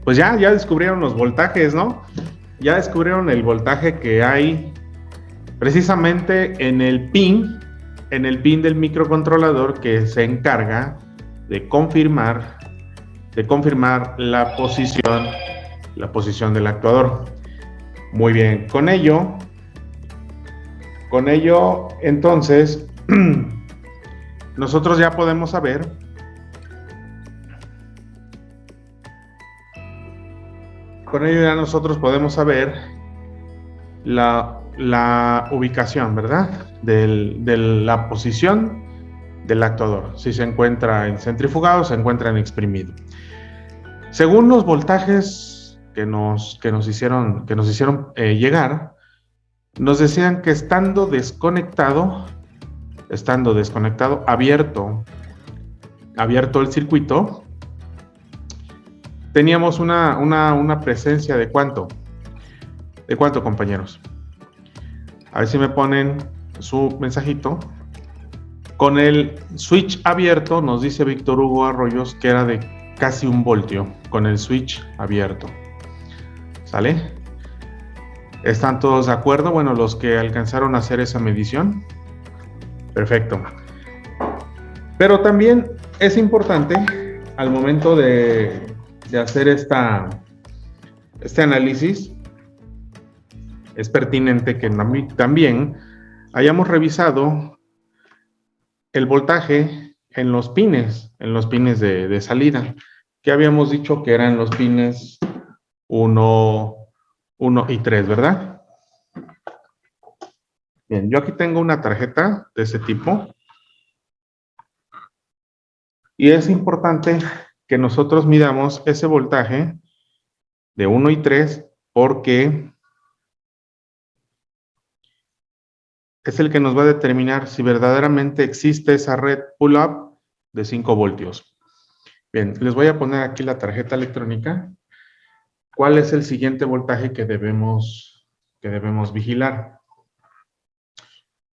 pues ya descubrieron los voltajes, ¿no? Ya descubrieron el voltaje que hay precisamente en el pin del microcontrolador que se encarga de confirmar la posición del actuador. Muy bien, con ello entonces nosotros ya podemos saber la ubicación, ¿verdad? De la posición del actuador, si se encuentra en centrifugado o se encuentra en exprimido. Según los voltajes que nos hicieron llegar, nos decían que estando desconectado, abierto el circuito, teníamos una presencia de ¿cuánto? ¿De cuánto, compañeros? A ver si me ponen su mensajito. Con el switch abierto, nos dice Víctor Hugo Arroyos que era de casi 1 voltio con el switch abierto. ¿Sale? ¿Están todos de acuerdo? Bueno, los que alcanzaron a hacer esa medición. Perfecto. Pero también es importante al momento de hacer este análisis, es pertinente que también hayamos revisado el voltaje en los pines de salida, que habíamos dicho que eran los pines 1 y 3, ¿verdad? Bien, yo aquí tengo una tarjeta de ese tipo y es importante que nosotros midamos ese voltaje de 1 y 3 porque es el que nos va a determinar si verdaderamente existe esa red pull-up de 5 voltios. Bien, les voy a poner aquí la tarjeta electrónica. ¿Cuál es el siguiente voltaje que debemos vigilar?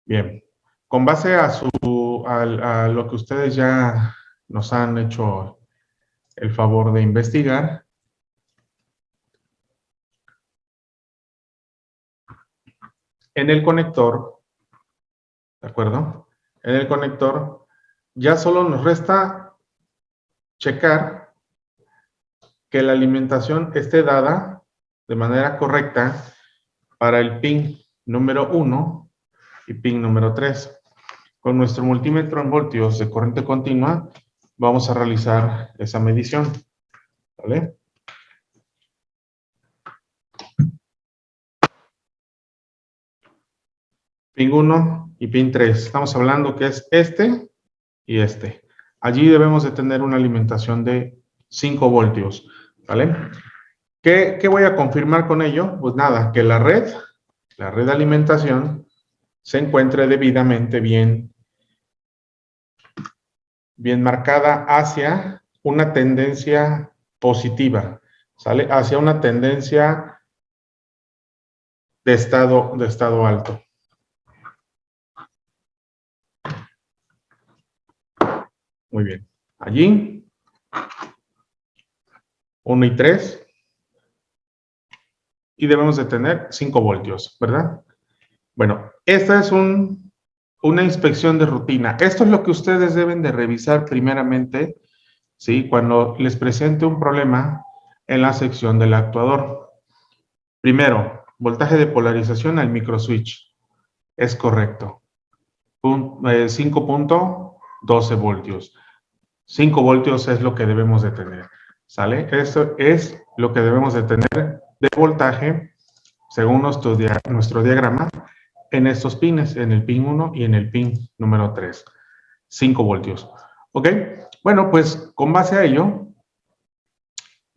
Bien, con base a lo que ustedes ya nos han hecho el favor de investigar, en el conector, ¿de acuerdo? En el conector ya solo nos resta checar que la alimentación esté dada de manera correcta para el pin número 1 y pin número 3. Con nuestro multímetro en voltios de corriente continua vamos a realizar esa medición, ¿vale? Pin 1 y pin 3. Estamos hablando que es este y este. Allí debemos de tener una alimentación de 5 voltios, ¿vale? ¿Qué voy a confirmar con ello? Pues nada, que la red de alimentación se encuentre debidamente bien marcada hacia una tendencia positiva, ¿sale? Hacia una tendencia de estado alto. Muy bien. Allí, 1 y 3. Y debemos de tener 5 voltios, ¿verdad? Bueno, esta es una inspección de rutina. Esto es lo que ustedes deben de revisar primeramente, ¿sí? Cuando les presente un problema en la sección del actuador. Primero, voltaje de polarización al microswitch. Es correcto. 5.12 voltios. 5 voltios es lo que debemos de tener, ¿sale? Esto es lo que debemos de tener de voltaje según nuestro diagrama en estos pines, en el pin 1 y en el pin número 3. 5 voltios. ¿Ok? Bueno, pues con base a ello,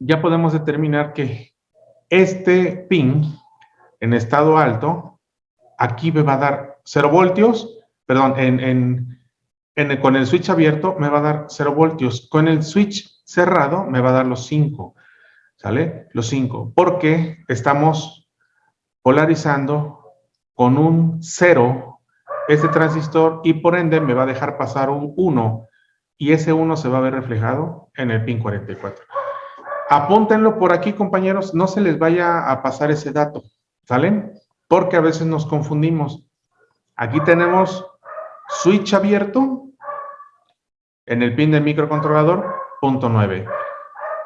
ya podemos determinar que este pin en estado alto, aquí me va a dar 0 voltios, perdón, con el switch abierto me va a dar 0 voltios. Con el switch cerrado me va a dar los 5, ¿sale? Los 5, porque estamos polarizando con un 0 este transistor y por ende me va a dejar pasar un 1 y ese 1 se va a ver reflejado en el pin 44. Apúntenlo por aquí, compañeros, no se les vaya a pasar ese dato, ¿sale? Porque a veces nos confundimos. Aquí tenemos switch abierto en el pin del microcontrolador, punto 9.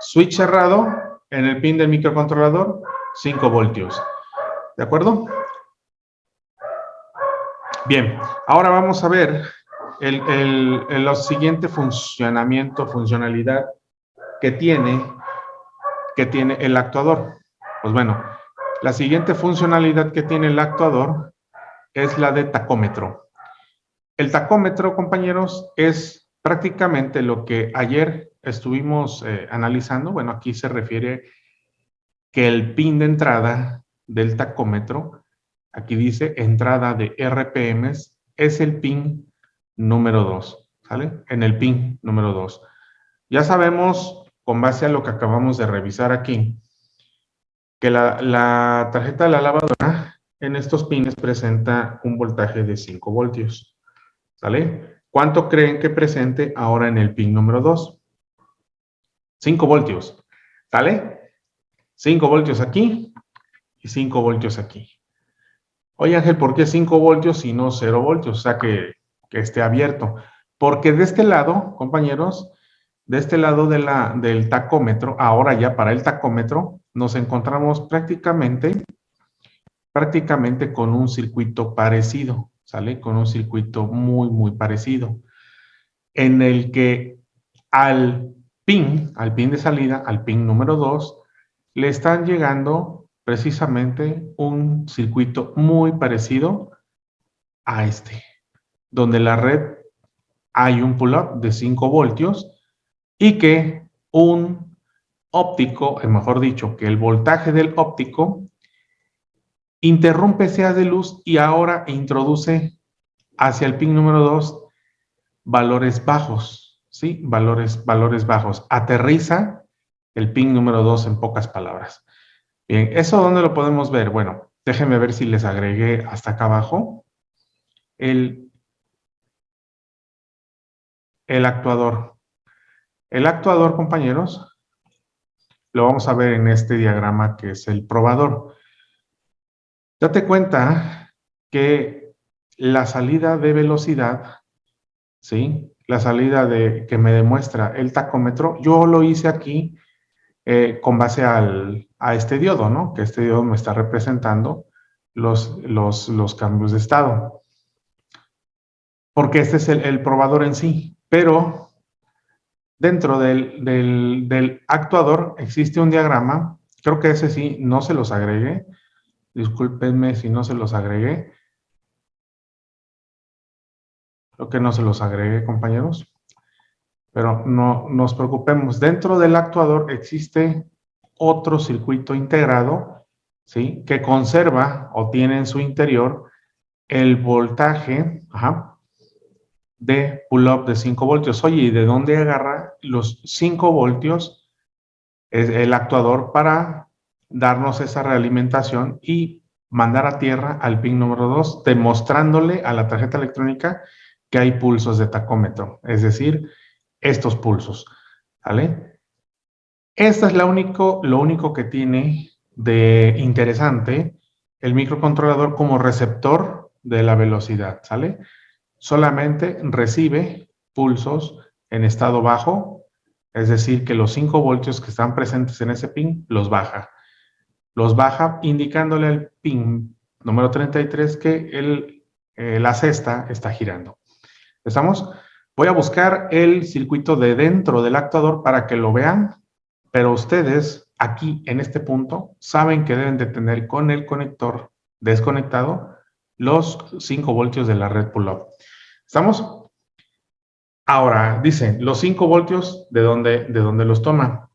Switch cerrado en el pin del microcontrolador, 5 voltios. ¿De acuerdo? Bien, ahora vamos a ver el siguiente funcionalidad que tiene el actuador. Pues bueno, la siguiente funcionalidad que tiene el actuador es la de tacómetro. El tacómetro, compañeros, es prácticamente lo que ayer estuvimos analizando. Bueno, aquí se refiere que el pin de entrada del tacómetro, aquí dice entrada de RPMs, es el pin número 2, ¿sale? En el pin número 2. Ya sabemos, con base a lo que acabamos de revisar aquí, que la tarjeta de la lavadora en estos pines presenta un voltaje de 5 voltios, ¿sale? ¿Cuánto creen que presente ahora en el pin número 2? 5 voltios, ¿sale? 5 voltios aquí y 5 voltios aquí. Oye, Ángel, ¿por qué 5 voltios y no 0 voltios? O sea, que esté abierto. Porque de este lado, compañeros, de este lado del tacómetro, ahora ya para el tacómetro, nos encontramos prácticamente con un circuito parecido, ¿sale? Con un circuito muy, muy parecido, en el que al pin de salida, al pin número 2, le están llegando precisamente un circuito muy parecido a este, donde la red hay un pull-up de 5 voltios y que un óptico, mejor dicho, que el voltaje del óptico interrumpe ese haz de luz y ahora introduce hacia el pin número 2 valores bajos, ¿sí? Valores bajos. Aterriza el pin número 2 en pocas palabras. Bien, ¿eso dónde lo podemos ver? Bueno, déjenme ver si les agregué hasta acá abajo el actuador. El actuador, compañeros, lo vamos a ver en este diagrama que es el probador. Date cuenta que la salida de velocidad, ¿sí? La salida que me demuestra el tacómetro, yo lo hice aquí con base a este diodo, ¿no? Que este diodo me está representando los cambios de estado. Porque este es el probador en sí. Pero dentro del actuador existe un diagrama. Creo que ese sí no se los agregué. Discúlpenme si no se los agregué. Creo que no se los agregué, compañeros. Pero no nos preocupemos. Dentro del actuador existe otro circuito integrado, ¿sí? Que conserva o tiene en su interior el voltaje de pull-up de 5 voltios. Oye, ¿y de dónde agarra los 5 voltios el actuador para darnos esa realimentación y mandar a tierra al pin número 2, demostrándole a la tarjeta electrónica que hay pulsos de tacómetro, es decir, estos pulsos, ¿vale? Esta es lo único que tiene de interesante el microcontrolador como receptor de la velocidad, ¿sale? Solamente recibe pulsos en estado bajo, es decir, que los 5 voltios que están presentes en ese pin los baja. Los baja indicándole al pin número 33 que la cesta está girando. ¿Estamos? Voy a buscar el circuito de dentro del actuador para que lo vean, pero ustedes aquí en este punto saben que deben de tener con el conector desconectado los 5 voltios de la red pull-up. ¿Estamos? Ahora, dicen, los 5 voltios, ¿de dónde los toma?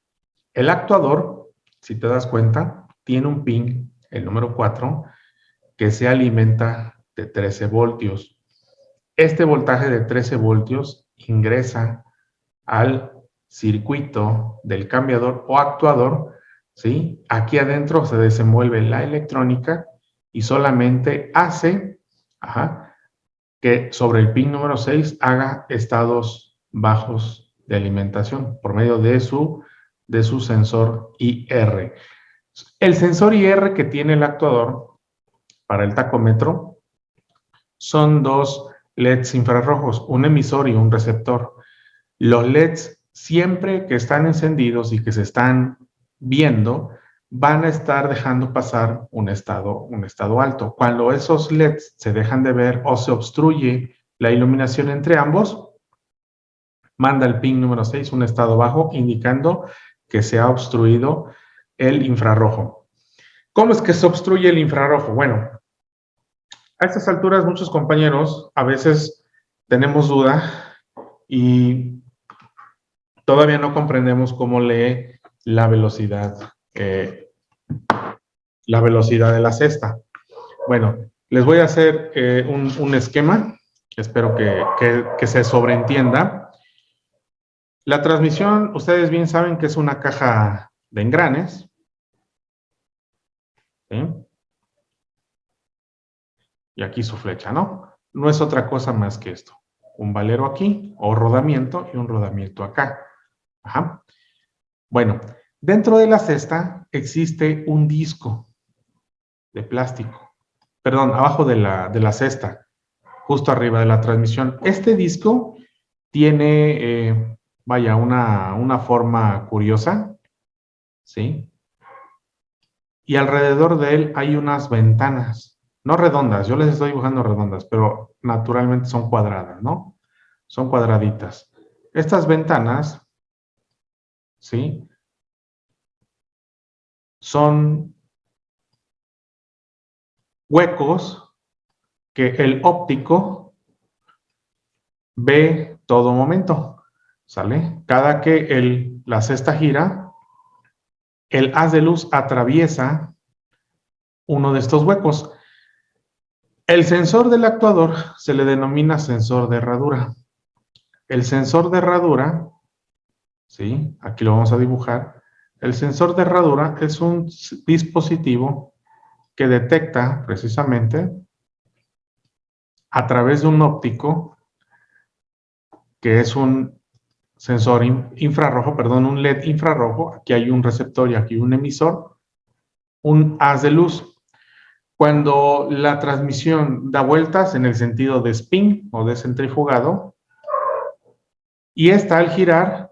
El actuador, si te das cuenta, tiene un pin, el número 4, que se alimenta de 13 voltios. Este voltaje de 13 voltios ingresa al circuito del cambiador o actuador, ¿sí? Aquí adentro se desenvuelve la electrónica y solamente hace, que sobre el pin número 6 haga estados bajos de alimentación por medio de de su sensor IR. El sensor IR que tiene el actuador para el tacómetro son dos LEDs infrarrojos, un emisor y un receptor. Los LEDs, siempre que están encendidos y que se están viendo, van a estar dejando pasar un estado alto. Cuando esos LEDs se dejan de ver o se obstruye la iluminación entre ambos, manda el pin número 6 un estado bajo, indicando que se ha obstruido el infrarrojo. ¿Cómo es que se obstruye el infrarrojo? Bueno, a estas alturas muchos compañeros a veces tenemos duda y todavía no comprendemos cómo lee la velocidad de la cesta. Bueno, les voy a hacer un esquema, espero que se sobreentienda. La transmisión, ustedes bien saben que es una caja de engranes, ¿sí? Y aquí su flecha, ¿no? No es otra cosa más que esto. Un valero aquí, o rodamiento, y un rodamiento acá. Ajá. Bueno, dentro de la cesta existe un disco de plástico. Perdón, abajo de la cesta, justo arriba de la transmisión. Este disco tiene, vaya, una forma curiosa, ¿sí? Y alrededor de él hay unas ventanas, no redondas, yo les estoy dibujando redondas, pero naturalmente son cuadradas, ¿no? Son cuadraditas. Estas ventanas, ¿sí? Son huecos que el óptico ve todo momento, ¿sale? Cada que la cesta gira, el haz de luz atraviesa uno de estos huecos. El sensor del actuador se le denomina sensor de herradura. El sensor de herradura, ¿sí? Aquí lo vamos a dibujar. El sensor de herradura es un dispositivo que detecta precisamente a través de un óptico, que es un sensor infrarrojo, perdón, un LED infrarrojo. Aquí hay un receptor y aquí un emisor, un haz de luz. Cuando la transmisión da vueltas en el sentido de spin o de centrifugado, y esta al girar,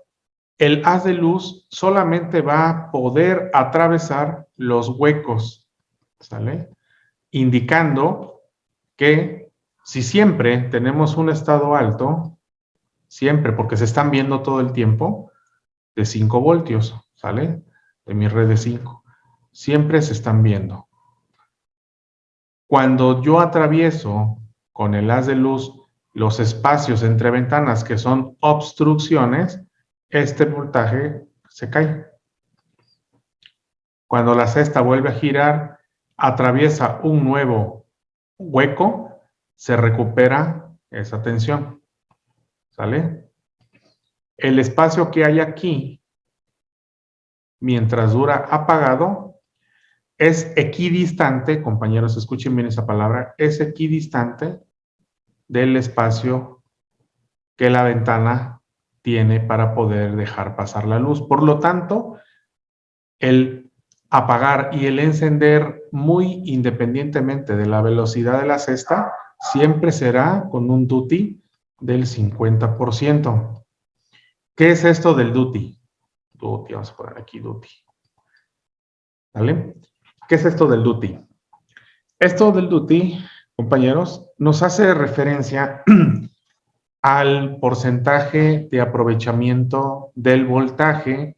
el haz de luz solamente va a poder atravesar los huecos, ¿sale? Indicando que si siempre tenemos un estado alto, siempre, porque se están viendo todo el tiempo, de 5 voltios, ¿sale? De mi red de 5. Siempre se están viendo. Cuando yo atravieso con el haz de luz los espacios entre ventanas que son obstrucciones, este voltaje se cae. Cuando la cesta vuelve a girar, atraviesa un nuevo hueco, se recupera esa tensión, ¿sale? El espacio que hay aquí, mientras dura apagado, es equidistante, compañeros, escuchen bien esa palabra, es equidistante del espacio que la ventana tiene para poder dejar pasar la luz. Por lo tanto, el apagar y el encender, muy independientemente de la velocidad de la cesta, siempre será con un duty del 50%. ¿Qué es esto del duty? Duty, vamos a poner aquí duty. ¿Vale? ¿Qué es esto del duty? Esto del duty, compañeros, nos hace referencia al porcentaje de aprovechamiento del voltaje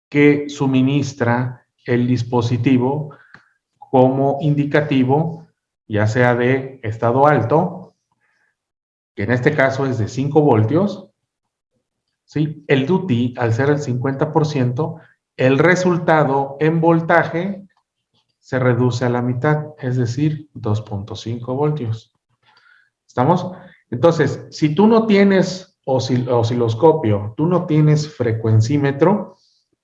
que suministra el dispositivo como indicativo, ya sea de estado alto, que en este caso es de 5 voltios, ¿sí? El duty, al ser el 50%, el resultado en voltaje se reduce a la mitad, es decir, 2.5 voltios. ¿Estamos? Entonces, si tú no tienes osciloscopio, tú no tienes frecuencímetro,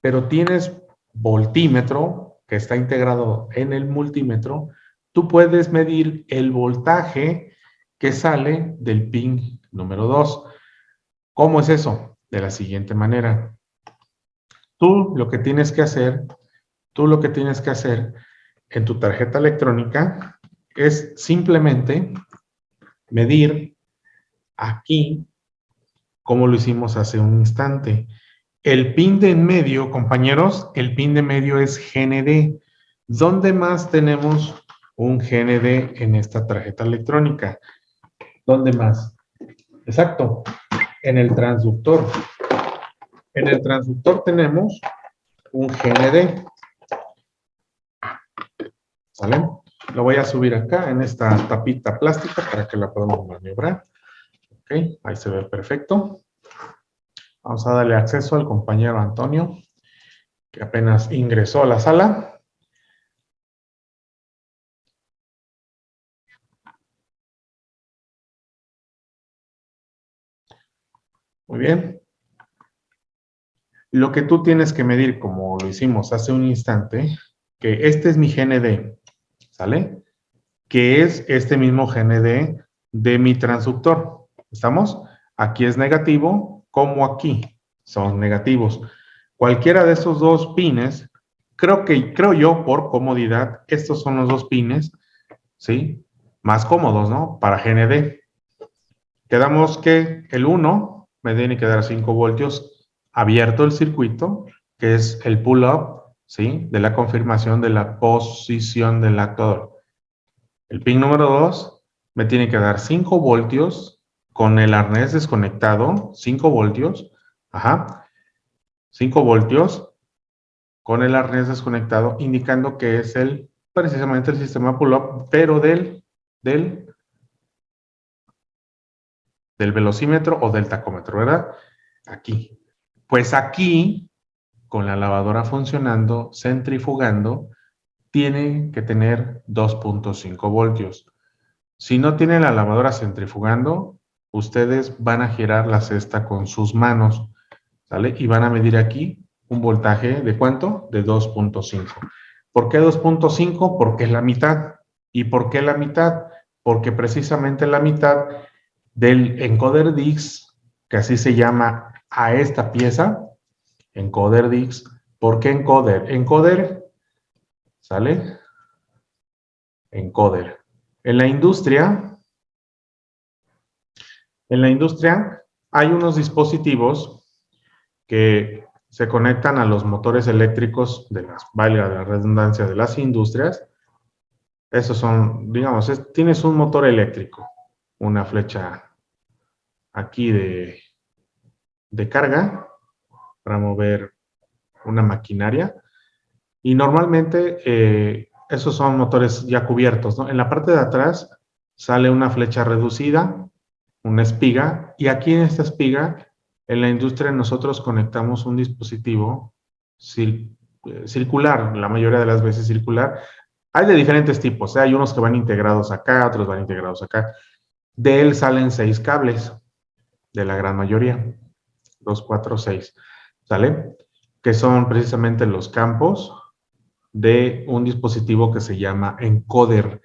pero tienes voltímetro, que está integrado en el multímetro, tú puedes medir el voltaje que sale del pin número 2. ¿Cómo es eso? De la siguiente manera. Tú lo que tienes que hacer en tu tarjeta electrónica es simplemente medir aquí, como lo hicimos hace un instante. El pin de en medio, compañeros, el pin de medio es GND. ¿Dónde más tenemos un GND en esta tarjeta electrónica? ¿Dónde más? Exacto, en el transductor. En el transductor tenemos un GND. ¿Sale? Lo voy a subir acá en esta tapita plástica para que la podamos maniobrar. Ok, ahí se ve perfecto. Vamos a darle acceso al compañero Antonio, que apenas ingresó a la sala. Muy bien. Lo que tú tienes que medir, como lo hicimos hace un instante, que este es mi GND, ¿sale? Que es este mismo GND de mi transductor. ¿Estamos? Aquí es negativo, como aquí son negativos. Cualquiera de esos dos pines, creo yo, por comodidad, estos son los dos pines, ¿sí? Más cómodos, ¿no? Para GND. Quedamos que el 1 me tiene que dar 5 voltios abierto el circuito, que es el pull-up, ¿sí? De la confirmación de la posición del actuador. El pin número 2 me tiene que dar 5 voltios con el arnés desconectado, 5 voltios, ajá, 5 voltios con el arnés desconectado, indicando que es precisamente el sistema pull-up, pero del velocímetro o del tacómetro, ¿verdad? Aquí. Pues aquí, con la lavadora funcionando, centrifugando, tiene que tener 2.5 voltios. Si no tiene la lavadora centrifugando, ustedes van a girar la cesta con sus manos, ¿sale? Y van a medir aquí un voltaje de ¿cuánto? De 2.5. ¿Por qué 2.5? Porque es la mitad. ¿Y por qué la mitad? Porque precisamente la mitad del encoder DIX, que así se llama a esta pieza, encoder DIX. ¿Por qué encoder? Encoder, ¿sale? Encoder. En la industria hay unos dispositivos que se conectan a los motores eléctricos valga la redundancia, de las industrias. Esos son, digamos, tienes un motor eléctrico, una flecha aquí de carga para mover una maquinaria. Y normalmente esos son motores ya cubiertos, ¿no? En la parte de atrás sale una flecha reducida, una espiga, y aquí en esta espiga, en la industria nosotros conectamos un dispositivo circular, la mayoría de las veces circular. Hay de diferentes tipos, ¿eh? Hay unos que van integrados acá, otros van integrados acá. De él salen 6 cables, de la gran mayoría, 2, 4, 6, ¿sale? Que son precisamente los campos de un dispositivo que se llama encoder.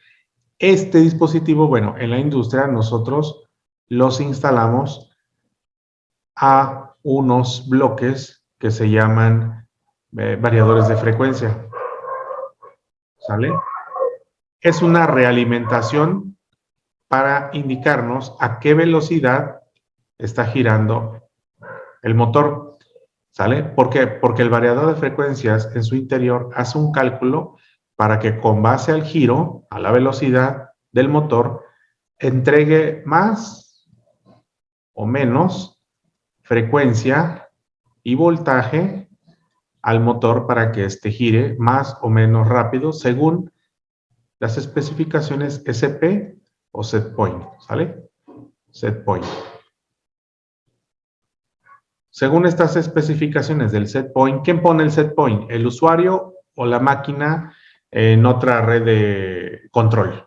Este dispositivo, bueno, en la industria nosotros los instalamos a unos bloques que se llaman variadores de frecuencia. ¿Sale? Es una realimentación para indicarnos a qué velocidad está girando el motor. ¿Sale? ¿Por qué? Porque el variador de frecuencias en su interior hace un cálculo para que con base al giro, a la velocidad del motor, entregue más o menos frecuencia y voltaje al motor para que éste gire más o menos rápido según las especificaciones SP o set point, ¿sale? Set point. Según estas especificaciones del set point, ¿quién pone el set point? ¿El usuario o la máquina en otra red de control?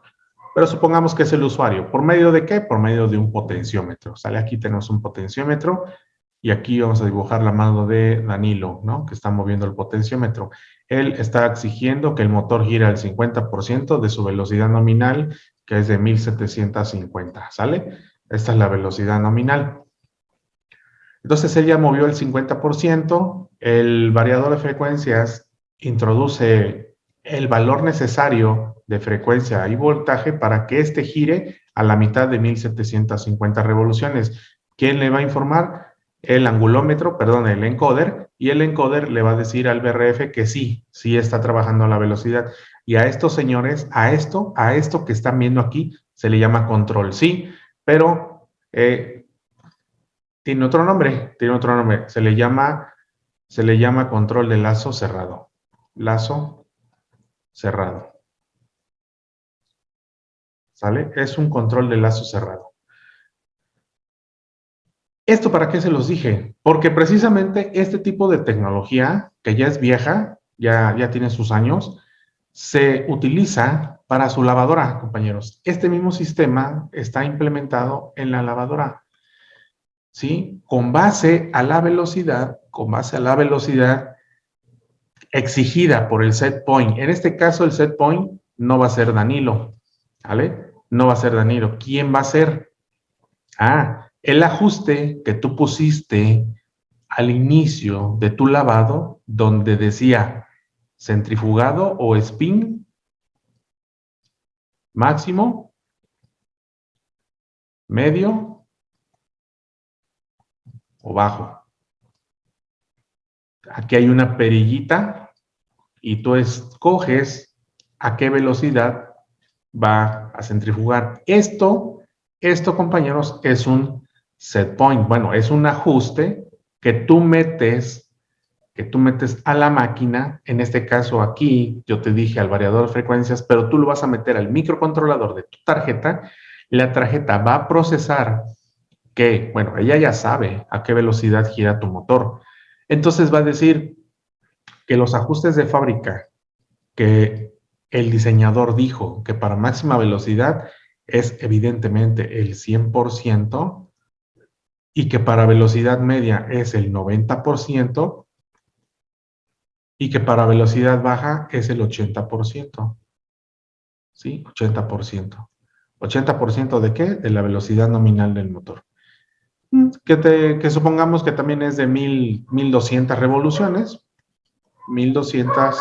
Pero supongamos que es el usuario. ¿Por medio de qué? Por medio de un potenciómetro. ¿Sale? Aquí tenemos un potenciómetro y aquí vamos a dibujar la mano de Danilo, ¿no? Que está moviendo el potenciómetro. Él está exigiendo que el motor gire al 50% de su velocidad nominal, que es de 1750, ¿sale? Esta es la velocidad nominal. Entonces él ya movió el 50%, el variador de frecuencias introduce el valor necesario de frecuencia y voltaje para que éste gire a la mitad de 1750 revoluciones. ¿Quién le va a informar? El angulómetro, perdón, el encoder, y el encoder le va a decir al BRF que sí, sí está trabajando a la velocidad. Y a estos señores, a esto que están viendo aquí, se le llama control, sí, pero tiene otro nombre, se le llama control de lazo cerrado. Lazo cerrado. ¿Sale? Es un control de lazo cerrado. ¿Esto para qué se los dije? Porque precisamente este tipo de tecnología, que ya es vieja, ya tiene sus años, se utiliza para su lavadora, compañeros. Este mismo sistema está implementado en la lavadora, ¿sí? Con base a la velocidad exigida por el set point. En este caso, el set point no va a ser Danilo, ¿vale? No va a ser Danilo. ¿Quién va a ser? El ajuste que tú pusiste al inicio de tu lavado, donde decía centrifugado o spin, máximo, medio o bajo. Aquí hay una perillita y tú escoges a qué velocidad va a centrifugar. Esto, compañeros, es un set point. Bueno, es un ajuste que tú metes a la máquina. En este caso aquí, yo te dije al variador de frecuencias, pero tú lo vas a meter al microcontrolador de tu tarjeta. La tarjeta va a procesar que, bueno, ella ya sabe a qué velocidad gira tu motor. Entonces va a decir que los ajustes de fábrica que el diseñador dijo que para máxima velocidad es evidentemente el 100% y que para velocidad media es el 90% y que para velocidad baja es el 80%. ¿Sí? 80%. ¿80% de qué? De la velocidad nominal del motor. Que supongamos que también es de 1200 revoluciones. 1200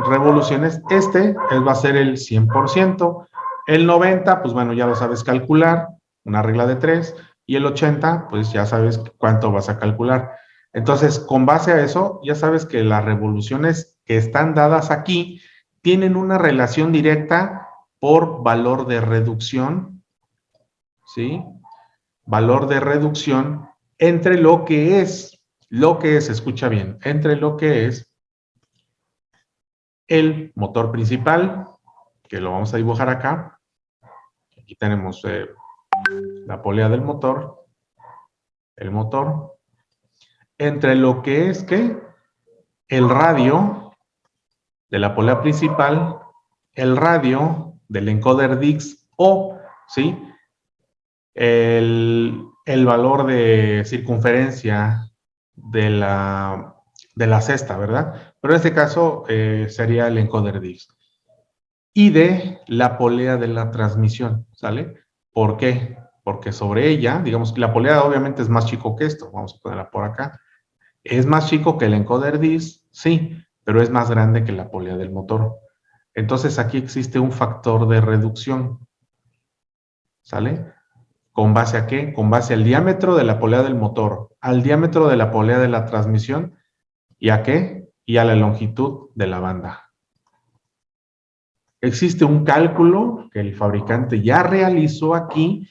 revoluciones. Va a ser el 100%. El 90, pues bueno, ya lo sabes calcular, una regla de 3. Y el 80, pues ya sabes cuánto vas a calcular. Entonces, con base a eso, ya sabes que las revoluciones que están dadas aquí tienen una relación directa por valor de reducción, ¿sí? Valor de reducción entre escucha bien, entre lo que es el motor principal, que lo vamos a dibujar acá. Aquí tenemos la polea del motor, el motor, entre lo que es el radio de la polea principal, el radio del encoder DIX o, ¿sí? El valor de circunferencia de la cesta, ¿verdad? Pero en este caso sería el encoder DIX. Y de la polea de la transmisión, ¿sale? ¿Por qué? Porque sobre ella, digamos que la polea obviamente es más chico que esto, vamos a ponerla por acá. ¿Es más chico que el encoder DIS? Sí, pero es más grande que la polea del motor. Entonces aquí existe un factor de reducción, ¿sale? ¿Con base a qué? Con base al diámetro de la polea del motor, al diámetro de la polea de la transmisión, ¿y a qué? Y a la longitud de la banda. Existe un cálculo que el fabricante ya realizó aquí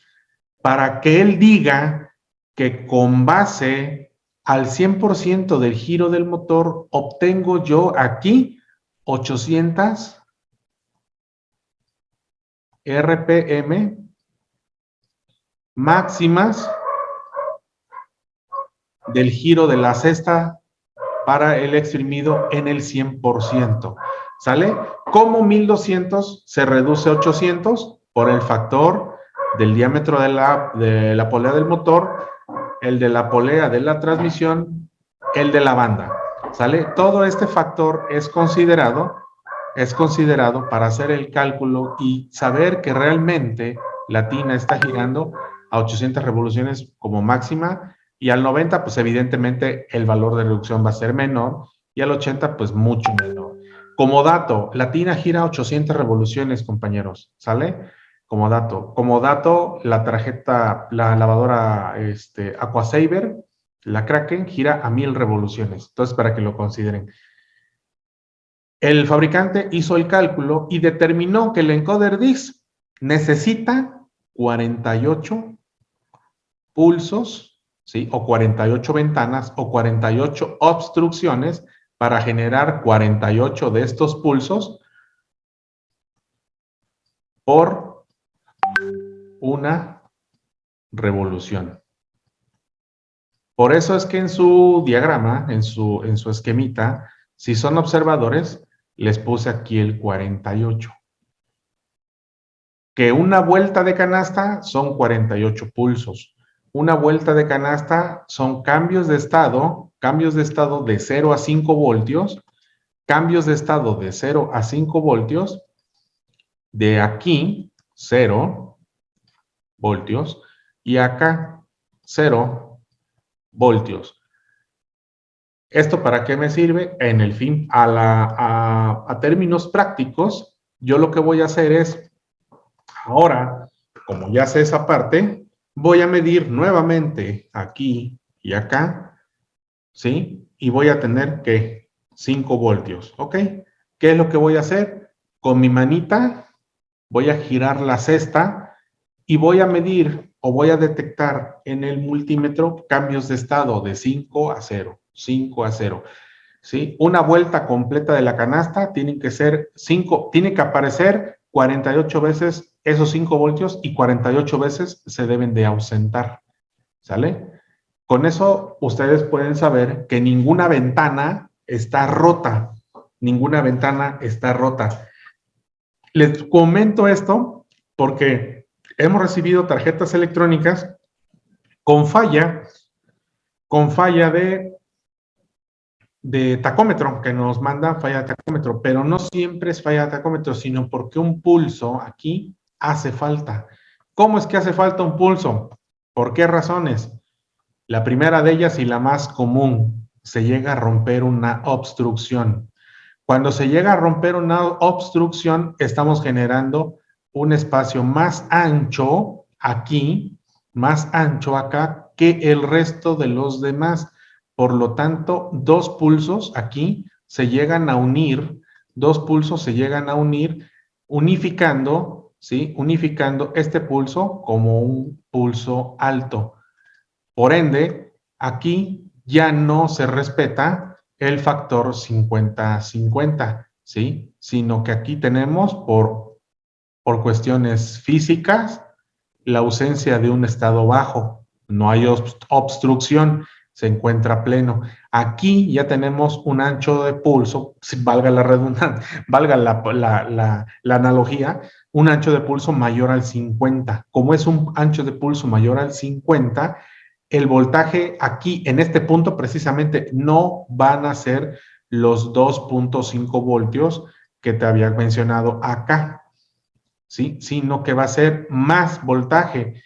para que él diga que con base al 100% del giro del motor obtengo yo aquí 800 RPM máximas del giro de la cesta para el exprimido en el 100%. ¿Sale? ¿Cómo 1200 se reduce a 800? Por el factor del diámetro de la polea del motor, el de la polea de la transmisión, el de la banda. ¿Sale? Todo este factor es considerado para hacer el cálculo y saber que realmente la tina está girando a 800 revoluciones como máxima Y al 90, pues evidentemente el valor de reducción va a ser menor, y al 80, pues mucho menor. Como dato, la tina gira 800 revoluciones, compañeros, ¿sale? Como dato, la tarjeta, la lavadora Aquasaver, la Kraken, gira a 1000 revoluciones. Entonces, para que lo consideren. El fabricante hizo el cálculo y determinó que el encoder DIS necesita 48 pulsos, ¿sí? O 48 ventanas o 48 obstrucciones para generar 48 de estos pulsos por una revolución. Por eso es que en su diagrama, en su esquemita, si son observadores, les puse aquí el 48. Que una vuelta de canasta son 48 pulsos. Una vuelta de canasta son cambios de estado de 0 a 5 voltios, cambios de estado de 0 a 5 voltios, de aquí 0 voltios y acá 0 voltios. ¿Esto para qué me sirve? En el fin, a términos prácticos, yo lo que voy a hacer es, ahora, como ya sé esa parte, voy a medir nuevamente aquí y acá, ¿sí? Y voy a tener que 5 voltios, ¿ok? ¿Qué es lo que voy a hacer? Con mi manita voy a girar la cesta y voy a medir o voy a detectar en el multímetro cambios de estado de 5 a 0, 5 a 0. ¿Sí? Una vuelta completa de la canasta tiene que ser 5, tiene que aparecer 48 veces esos 5 voltios y 48 veces se deben de ausentar. ¿Sale? Con eso ustedes pueden saber que ninguna ventana está rota. Ninguna ventana está rota. Les comento esto porque hemos recibido tarjetas electrónicas con falla de tacómetro, que nos mandan falla de tacómetro, pero no siempre es falla de tacómetro, sino porque un pulso aquí hace falta. ¿Cómo es que hace falta un pulso? ¿Por qué razones? La primera de ellas y la más común, se llega a romper una obstrucción. Cuando se llega a romper una obstrucción, estamos generando un espacio más ancho aquí, más ancho acá que el resto de los demás. Por lo tanto, dos pulsos aquí se llegan a unir, dos pulsos se llegan a unir, unificando, ¿sí? Unificando este pulso como un pulso alto. Por ende, aquí ya no se respeta el factor 50-50, ¿sí? Sino que aquí tenemos, por cuestiones físicas, la ausencia de un estado bajo. No hay obstrucción, se encuentra pleno. Aquí ya tenemos un ancho de pulso, si valga la redundancia, valga la analogía, un ancho de pulso mayor al 50. Como es un ancho de pulso mayor al 50, el voltaje aquí, en este punto precisamente, no van a ser los 2.5 voltios que te había mencionado acá, ¿sí? Sino que va a ser más voltaje.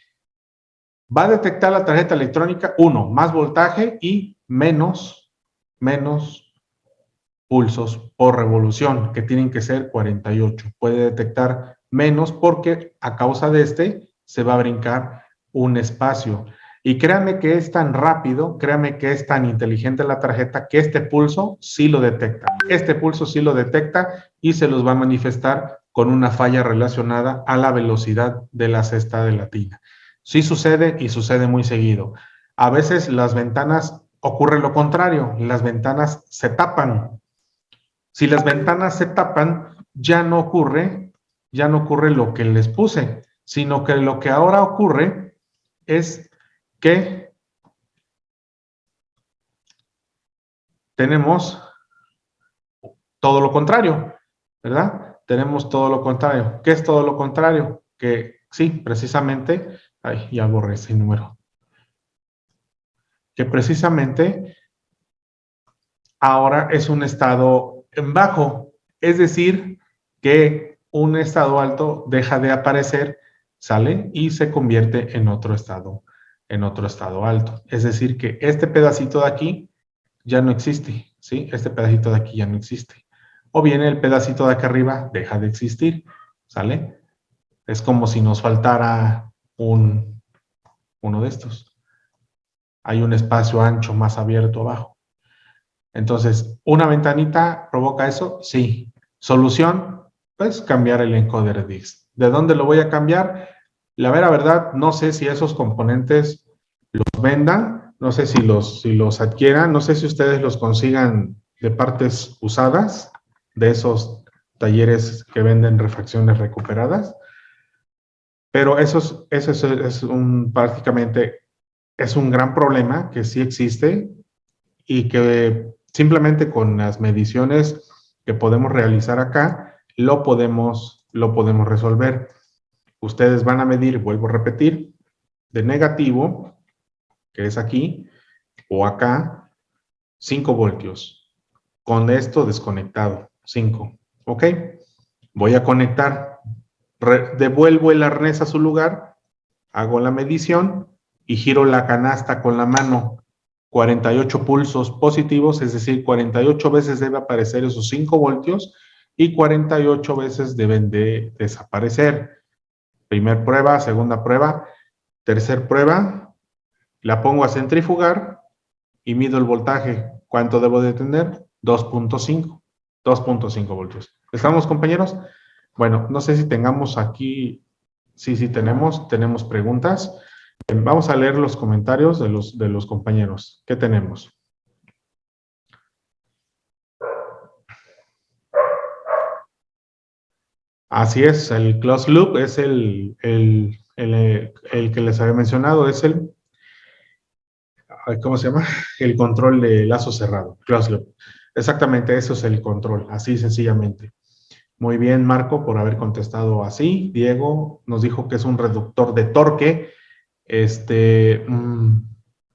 Va a detectar la tarjeta electrónica, más voltaje y menos pulsos por revolución, que tienen que ser 48. Puede detectar menos porque a causa de se va a brincar un espacio. Y créanme que es tan rápido, créanme que es tan inteligente la tarjeta que este pulso sí lo detecta. Este pulso sí lo detecta y se los va a manifestar con una falla relacionada a la velocidad de la cesta de la tina. Sí sucede y sucede muy seguido. A veces las ventanas ocurre lo contrario, las ventanas se tapan. Si las ventanas se tapan, ya no ocurre lo que les puse, sino que lo que ahora ocurre es que tenemos todo lo contrario, ¿verdad? Tenemos todo lo contrario. ¿Qué es todo lo contrario? Que sí, precisamente, ay, ya borré ese número. Que precisamente ahora es un estado en bajo, es decir, que un estado alto deja de aparecer, sale y se convierte en otro estado en otro estado alto. Es decir, que este pedacito de aquí ya no existe, ¿sí? Este pedacito de aquí ya no existe. O bien el pedacito de acá arriba deja de existir, ¿sale? Es como si nos faltara uno de estos. Hay un espacio ancho más abierto abajo. Entonces, ¿una ventanita provoca eso? Sí. ¿Solución? Pues cambiar el encoder DIS. ¿De dónde lo voy a cambiar? La vera verdad, no sé si esos componentes los vendan, no sé si los adquieran, no sé si ustedes los consigan de partes usadas, de esos talleres que venden refacciones recuperadas, pero eso es prácticamente es un gran problema que sí existe y que simplemente con las mediciones que podemos realizar acá lo podemos resolver. Ustedes van a medir, vuelvo a repetir, de negativo, que es aquí, o acá, 5 voltios. Con esto desconectado, 5. ¿Ok? Voy a conectar, devuelvo el arnés a su lugar, hago la medición y giro la canasta con la mano. 48 pulsos positivos, es decir, 48 veces debe aparecer esos 5 voltios y 48 veces deben de desaparecer. Primer prueba, segunda prueba, tercer prueba, la pongo a centrifugar y mido el voltaje. ¿Cuánto debo de tener? 2.5. 2.5 voltios. ¿Estamos, compañeros? Bueno, no sé si tengamos aquí, sí tenemos preguntas. Vamos a leer los comentarios de los compañeros. ¿Qué tenemos? Así es, el closed loop es el que les había mencionado, es ¿cómo se llama? El control de lazo cerrado, closed loop. Exactamente, eso es el control, así sencillamente. Muy bien, Marco, por haber contestado así. Diego nos dijo que es un reductor de torque.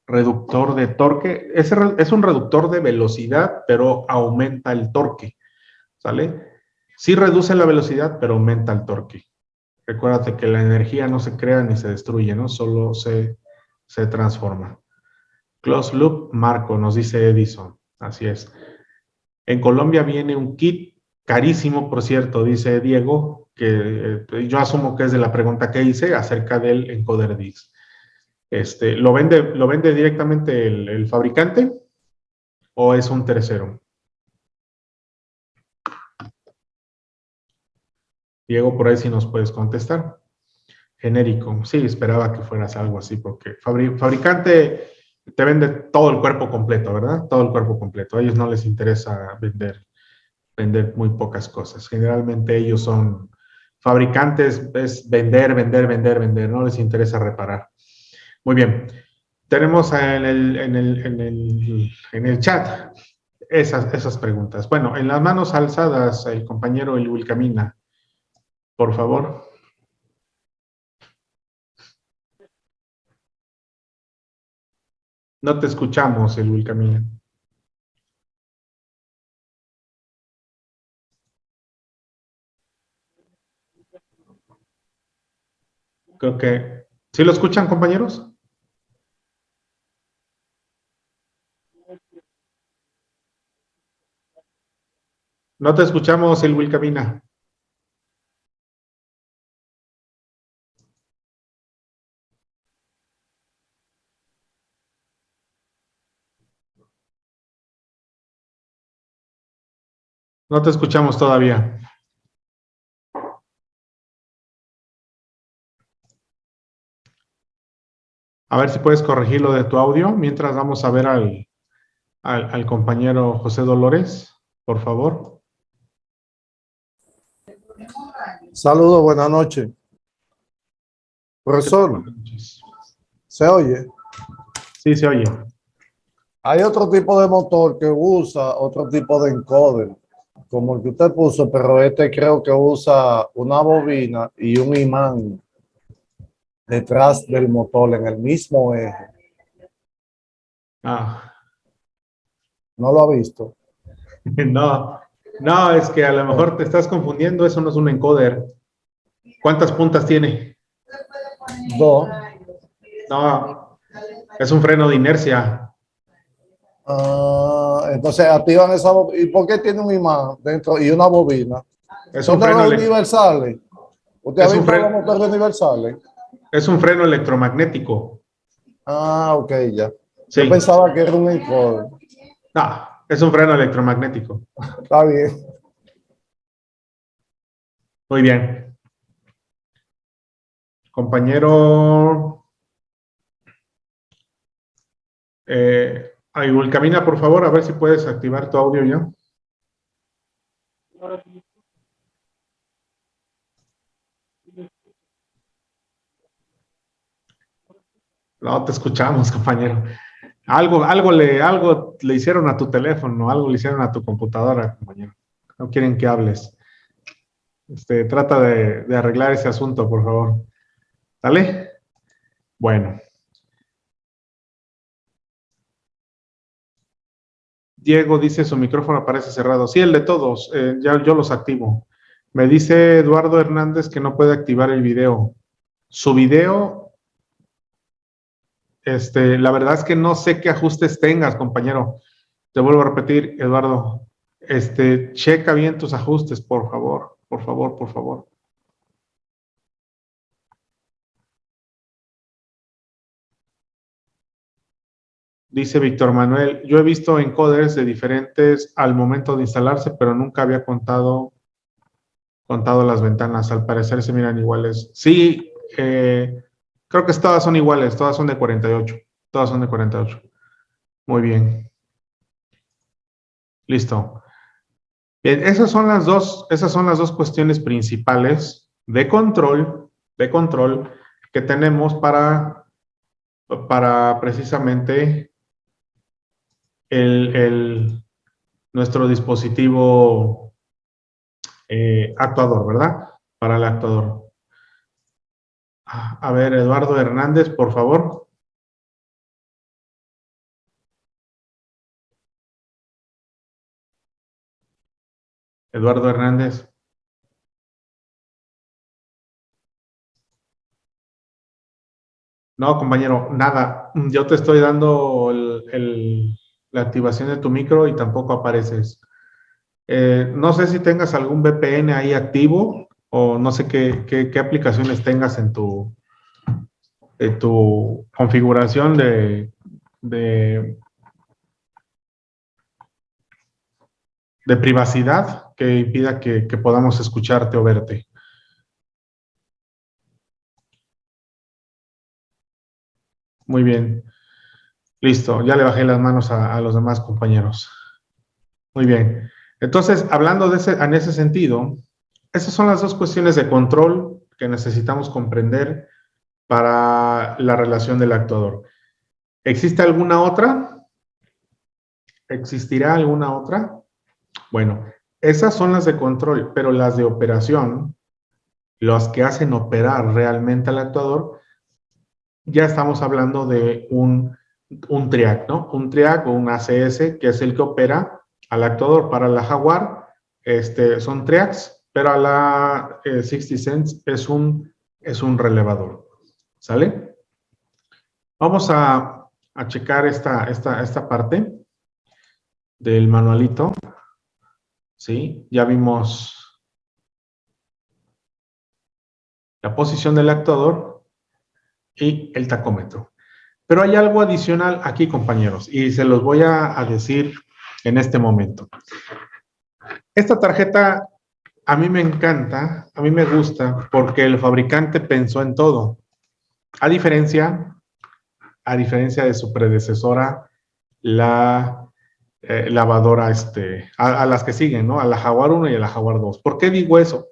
Reductor de torque, es un reductor de velocidad, pero aumenta el torque, ¿sale? Sí reduce la velocidad, pero aumenta el torque. Recuérdate que la energía no se crea ni se destruye, ¿no? Solo se transforma. Closed loop, Marco, nos dice Edison. Así es. En Colombia viene un kit carísimo, por cierto, dice Diego, que yo asumo que es de la pregunta que hice acerca del encoder DIS. ¿Lo vende directamente el fabricante o es un tercero? Diego, por ahí sí nos puedes contestar. Genérico, sí, esperaba que fueras algo así, porque fabricante te vende todo el cuerpo completo, ¿verdad? Todo el cuerpo completo. A ellos no les interesa vender muy pocas cosas. Generalmente ellos son fabricantes, es vender, vender, vender, vender, no les interesa reparar. Muy bien. Tenemos en el chat esas preguntas. Bueno, en las manos alzadas, el compañero Will Camina, por favor. No te escuchamos, el Will Camina. Creo que... ¿Sí lo escuchan, compañeros? No te escuchamos, el Will Camina. No te escuchamos todavía. A ver si puedes corregir lo de tu audio mientras vamos a ver al compañero José Dolores, por favor. Saludos, buenas noches. Profesor, ¿se oye? Sí, se oye. Hay otro tipo de motor que usa otro tipo de encoder, como el que usted puso, pero este creo que usa una bobina y un imán detrás del motor en el mismo eje. Ah, ¿No lo ha visto? no, no, es que a lo mejor te estás confundiendo, eso no es un encoder. ¿Cuántas puntas tiene? Dos. No, Es un freno de inercia. Ah, entonces activan esa bobina. ¿Y por qué tiene un imán dentro y una bobina? Es un Son de freno, los universales. ¿Usted ha es un visto los fre- motores universales? es un freno electromagnético. Ah, ok, ya. Yo Sí. pensaba que era un encoder. No, es un freno electromagnético. Está bien. Muy bien. Compañero, Aigul, camina por favor, a ver si puedes activar tu audio ya. No te escuchamos, compañero. Algo le hicieron a tu teléfono, algo le hicieron a tu computadora, compañero. No quieren que hables. Trata de arreglar ese asunto, por favor. ¿Sale? Bueno. Diego dice su micrófono aparece cerrado. Sí, el de todos. Ya yo los activo. Me dice Eduardo Hernández que no puede activar el video. Su video, la verdad es que no sé qué ajustes tengas, compañero. Te vuelvo a repetir, Eduardo. Checa bien tus ajustes, por favor. Por favor, por favor. Dice Víctor Manuel, yo he visto encoders de diferentes al momento de instalarse, pero nunca había contado las ventanas. Al parecer se miran iguales. Sí, creo que todas son iguales, todas son de 48. Todas son de 48. Muy bien. Listo. Bien, esas son las dos cuestiones principales de control que tenemos para precisamente nuestro dispositivo actuador, ¿verdad? Para el actuador. A ver, Eduardo Hernández, por favor. Eduardo Hernández. No, compañero, nada. Yo te estoy dando la activación de tu micro y tampoco apareces. No sé si tengas algún VPN ahí activo o no sé qué aplicaciones tengas en tu configuración de, de privacidad que impida que podamos escucharte o verte. Muy bien. Listo, ya le bajé las manos a los demás compañeros. Muy bien. Entonces, hablando en ese sentido, esas son las dos cuestiones de control que necesitamos comprender para la relación del actuador. ¿Existe alguna otra? ¿Existirá alguna otra? Bueno, esas son las de control, pero las de operación, las que hacen operar realmente al actuador, ya estamos hablando de un TRIAC, ¿no? Un TRIAC o un ACS, que es el que opera al actuador. Para la Jaguar, son TRIACs, pero a la 60 Cents es un relevador. ¿Sale? Vamos a checar esta parte del manualito. ¿Sí? Ya vimos la posición del actuador y el tacómetro. Pero hay algo adicional aquí, compañeros, y se los voy a decir en este momento. Esta tarjeta a mí me encanta, a mí me gusta, porque el fabricante pensó en todo. A diferencia, de su predecesora, la lavadora, a las que siguen, ¿no? A la Jaguar 1 y a la Jaguar 2. ¿Por qué digo eso?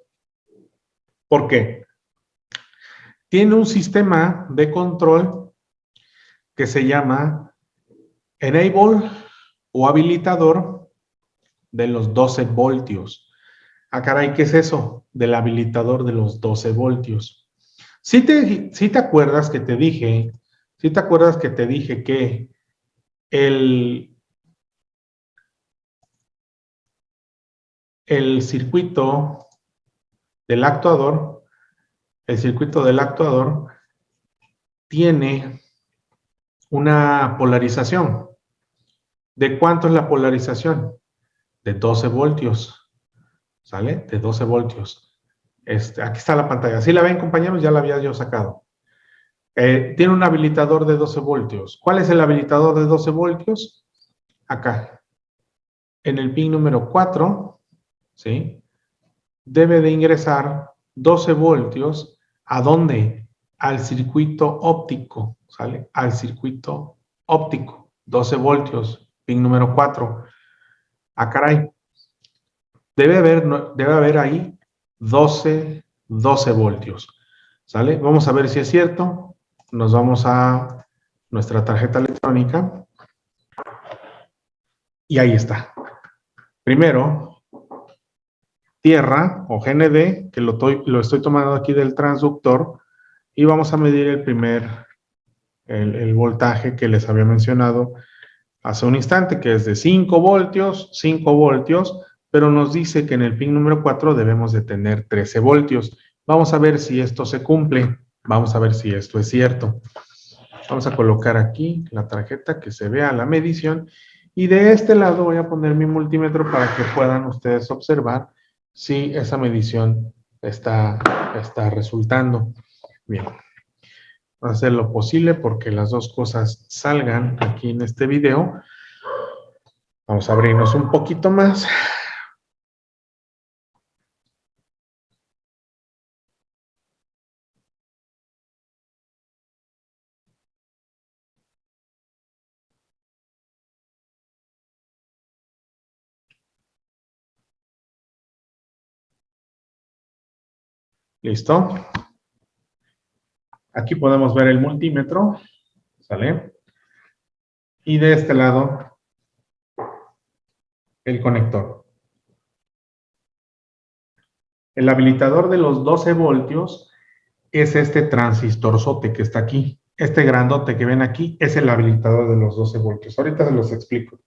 ¿Por qué? Tiene un sistema de control que se llama Enable o habilitador de los 12 voltios. Ah, caray, ¿qué es eso? Del habilitador de los 12 voltios. Si te acuerdas que te dije, si te acuerdas que te dije que el, el circuito del actuador, el circuito del actuador tiene una polarización. ¿De cuánto es la polarización? De 12 voltios. ¿Sale? De 12 voltios. Aquí está la pantalla. ¿Sí la ven, compañeros? Ya la había yo sacado. Tiene un habilitador de 12 voltios. ¿Cuál es el habilitador de 12 voltios? Acá. En el pin número 4, ¿sí? Debe de ingresar 12 voltios. ¿A dónde? Al circuito óptico, ¿sale? Al circuito óptico. 12 voltios, pin número 4. Ah, caray. Debe haber ahí 12 voltios, ¿sale? Vamos a ver si es cierto. Nos vamos a nuestra tarjeta electrónica y ahí está. Primero, tierra o GND, que lo estoy tomando aquí del transductor, y vamos a medir el voltaje que les había mencionado hace un instante, que es de 5 voltios, pero nos dice que en el pin número 4 debemos de tener 13 voltios. Vamos a ver si esto se cumple, vamos a ver si esto es cierto. Vamos a colocar aquí la tarjeta que se vea la medición, y de este lado voy a poner mi multímetro para que puedan ustedes observar si esa medición está resultando. Bien, voy a hacer lo posible porque las dos cosas salgan aquí en este video. Vamos a abrirnos un poquito más. Listo. Aquí podemos ver el multímetro, ¿sale? Y de este lado, el conector. El habilitador de los 12 voltios es este transistorzote que está aquí. Este grandote que ven aquí es el habilitador de los 12 voltios. Ahorita se los explico,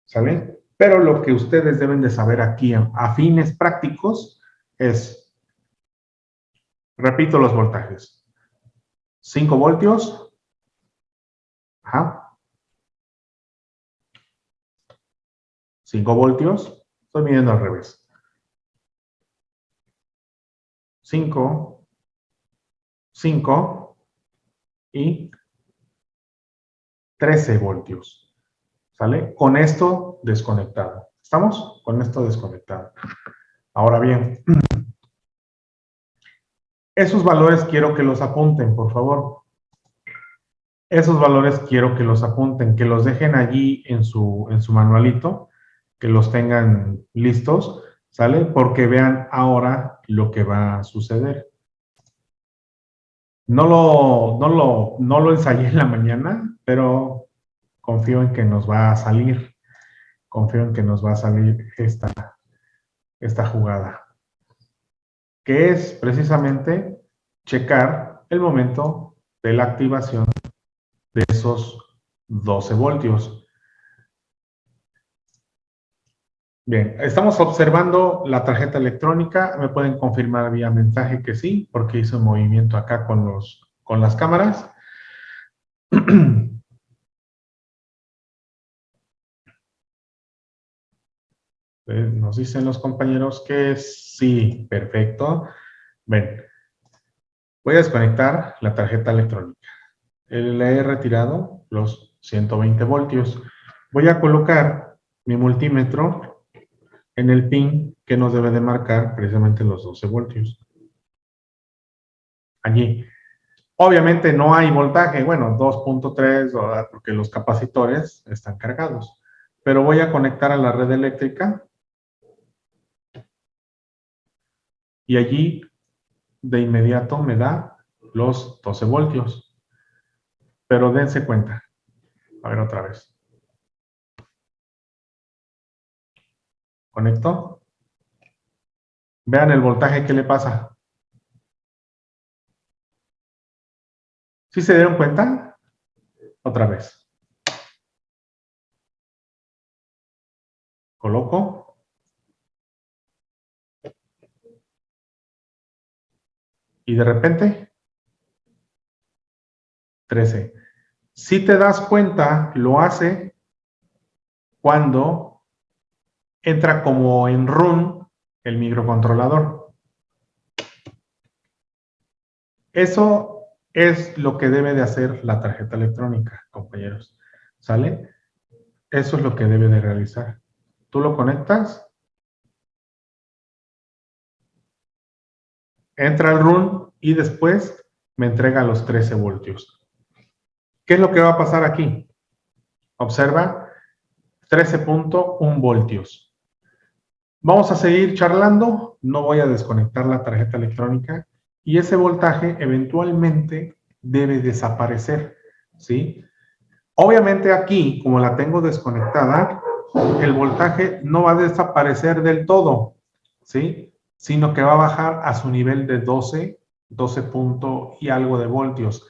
¿sale? Pero lo que ustedes deben de saber aquí a fines prácticos es, repito los voltajes. 5 voltios, ajá, 5 voltios, estoy midiendo al revés. 5, 5 y 13 voltios, ¿sale? Con esto desconectado. ¿Estamos? Con esto desconectado. Ahora bien, esos valores quiero que los apunten, por favor. Esos valores quiero que los apunten, que los dejen allí en su manualito, que los tengan listos, ¿sale? Porque vean ahora lo que va a suceder. No lo ensayé en la mañana, pero confío en que nos va a salir. Confío en que nos va a salir esta jugada, que es precisamente checar el momento de la activación de esos 12 voltios. Bien, estamos observando la tarjeta electrónica. Me pueden confirmar vía mensaje que sí, porque hice un movimiento acá con las cámaras. Nos dicen los compañeros que sí, perfecto. Ven, voy a desconectar la tarjeta electrónica. Le he retirado los 120 voltios. Voy a colocar mi multímetro en el pin que nos debe de marcar precisamente los 12 voltios. Allí. Obviamente no hay voltaje, bueno, 2.3, porque los capacitores están cargados. Pero voy a conectar a la red eléctrica y allí de inmediato me da los 12 voltios. Pero dense cuenta. A ver otra vez. Conecto. Vean el voltaje que le pasa. ¿Sí se dieron cuenta? Otra vez. Coloco. Y de repente, 13. Si te das cuenta, lo hace cuando entra como en run el microcontrolador. Eso es lo que debe de hacer la tarjeta electrónica, compañeros. ¿Sale? Eso es lo que debe de realizar. Tú lo conectas, entra al run y después me entrega los 13 voltios. ¿Qué es lo que va a pasar aquí? Observa, 13.1 voltios. Vamos a seguir charlando, no voy a desconectar la tarjeta electrónica y ese voltaje eventualmente debe desaparecer, ¿sí? Obviamente aquí, como la tengo desconectada, el voltaje no va a desaparecer del todo, ¿sí? Sino que va a bajar a su nivel de 12 punto y algo de voltios,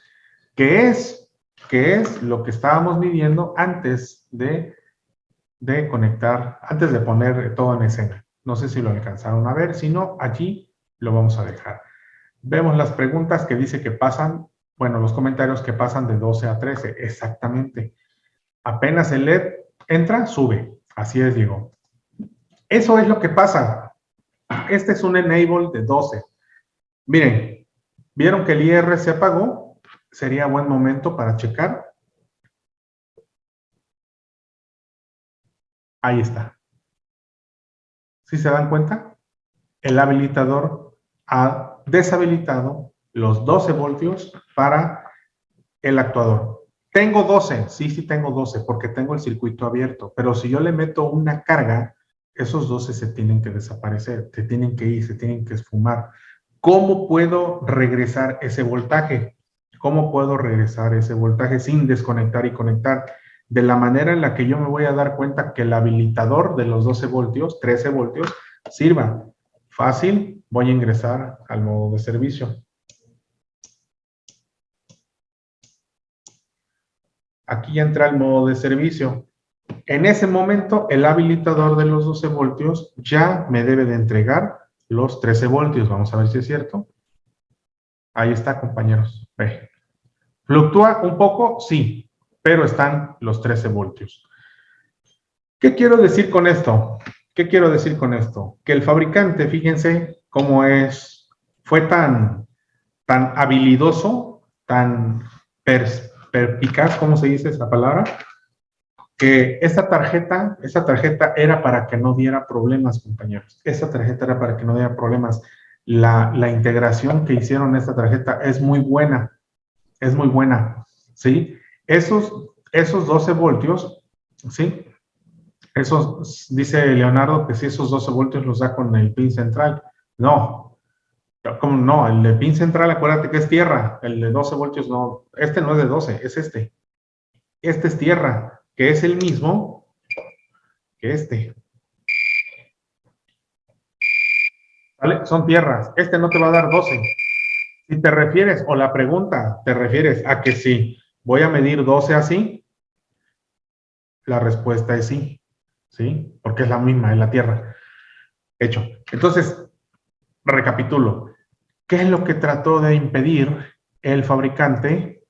que es lo que estábamos midiendo antes de conectar, antes de poner todo en escena. No sé si lo alcanzaron a ver, si no, allí lo vamos a dejar. Vemos las preguntas que dice que pasan, bueno, los comentarios que pasan de 12 a 13, exactamente. Apenas el LED entra, sube. Así es, Diego. Eso es lo que pasa. Este es un enable de 12. Miren, ¿vieron que el IR se apagó? Sería buen momento para checar. Ahí está. ¿Sí se dan cuenta? El habilitador ha deshabilitado los 12 voltios para el actuador. Tengo 12, sí tengo 12 porque tengo el circuito abierto, pero si yo le meto una carga, esos 12 se tienen que desaparecer, se tienen que ir, se tienen que esfumar. ¿Cómo puedo regresar ese voltaje? ¿Cómo puedo regresar ese voltaje sin desconectar y conectar? De la manera en la que yo me voy a dar cuenta que el habilitador de los 12 voltios, 13 voltios, sirva. Fácil, voy a ingresar al modo de servicio. Aquí ya entra el modo de servicio. En ese momento, el habilitador de los 12 voltios ya me debe de entregar los 13 voltios. Vamos a ver si es cierto. Ahí está, compañeros. Ve. ¿Fluctúa un poco? Sí, pero están los 13 voltios. ¿Qué quiero decir con esto? ¿Qué quiero decir con esto? Que el fabricante, fíjense cómo fue tan habilidoso, tan perspicaz, ¿cómo se dice esa palabra? Que esa tarjeta era para que no diera problemas, compañeros. Esa tarjeta era para que no diera problemas. La integración que hicieron esta tarjeta es muy buena, ¿sí? Esos 12 voltios, ¿sí? Esos, dice Leonardo que si esos 12 voltios los da con el pin central. No, ¿cómo no? El de pin central, acuérdate que es tierra. El de 12 voltios no. Este no es de 12, es este. Este es tierra, que es el mismo que este. ¿Vale? Son tierras. Este no te va a dar 12. Si te refieres, o la pregunta, te refieres a que si voy a medir 12 así, la respuesta es sí. ¿Sí? Porque es la misma, es la tierra. Hecho. Entonces, recapitulo. ¿Qué es lo que trató de impedir el fabricante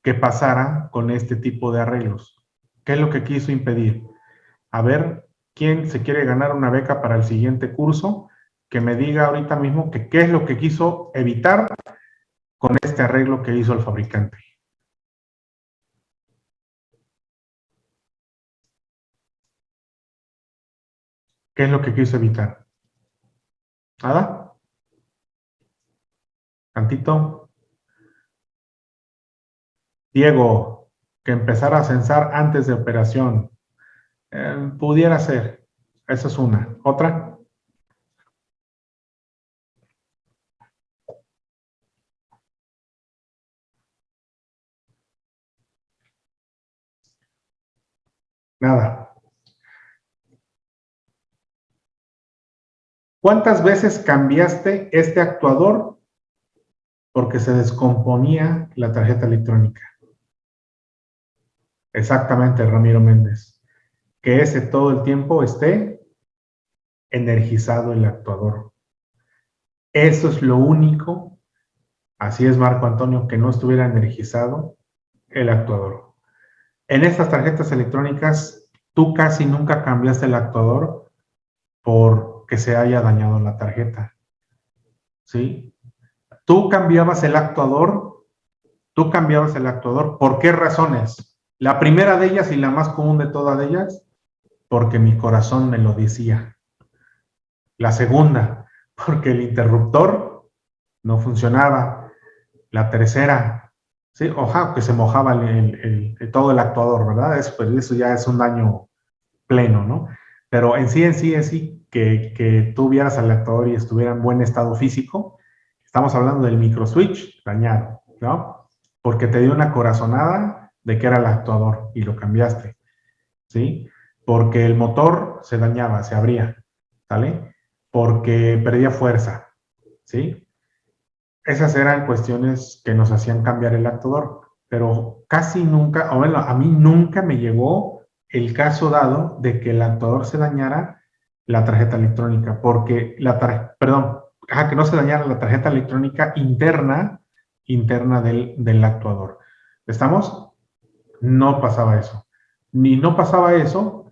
que pasara con este tipo de arreglos? ¿Qué es lo que quiso impedir? A ver, ¿quién se quiere ganar una beca para el siguiente curso? Que me diga ahorita mismo que qué es lo que quiso evitar con este arreglo que hizo el fabricante. ¿Qué es lo que quiso evitar? ¿Nada? ¿Tantito? Diego, que empezara a censar antes de operación. Pudiera ser. Esa es una. ¿Otra? Nada. ¿Cuántas veces cambiaste este actuador porque se descomponía la tarjeta electrónica? Exactamente, Ramiro Méndez. Que ese todo el tiempo esté energizado el actuador. Eso es lo único, así es Marco Antonio, que no estuviera energizado el actuador. En estas tarjetas electrónicas, tú casi nunca cambiaste el actuador porque se haya dañado la tarjeta, ¿sí? Tú cambiabas el actuador, ¿por qué razones? La primera de ellas y la más común de todas ellas, porque mi corazón me lo decía. La segunda, porque el interruptor no funcionaba. La tercera, sí, que se mojaba todo el actuador, ¿verdad? Eso ya es un daño pleno, ¿no? Pero en sí, que tú vieras al actuador y estuviera en buen estado físico, estamos hablando del microswitch dañado, ¿no? Porque te dio una corazonada de que era el actuador y lo cambiaste, ¿sí? Porque el motor se dañaba, se abría, ¿sale? Porque perdía fuerza, ¿sí? Esas eran cuestiones que nos hacían cambiar el actuador, pero casi nunca, o bueno, a mí nunca me llegó el caso dado de que el actuador se dañara la tarjeta electrónica, porque que no se dañara la tarjeta electrónica interna del actuador. ¿Estamos? No pasaba eso. Ni no pasaba eso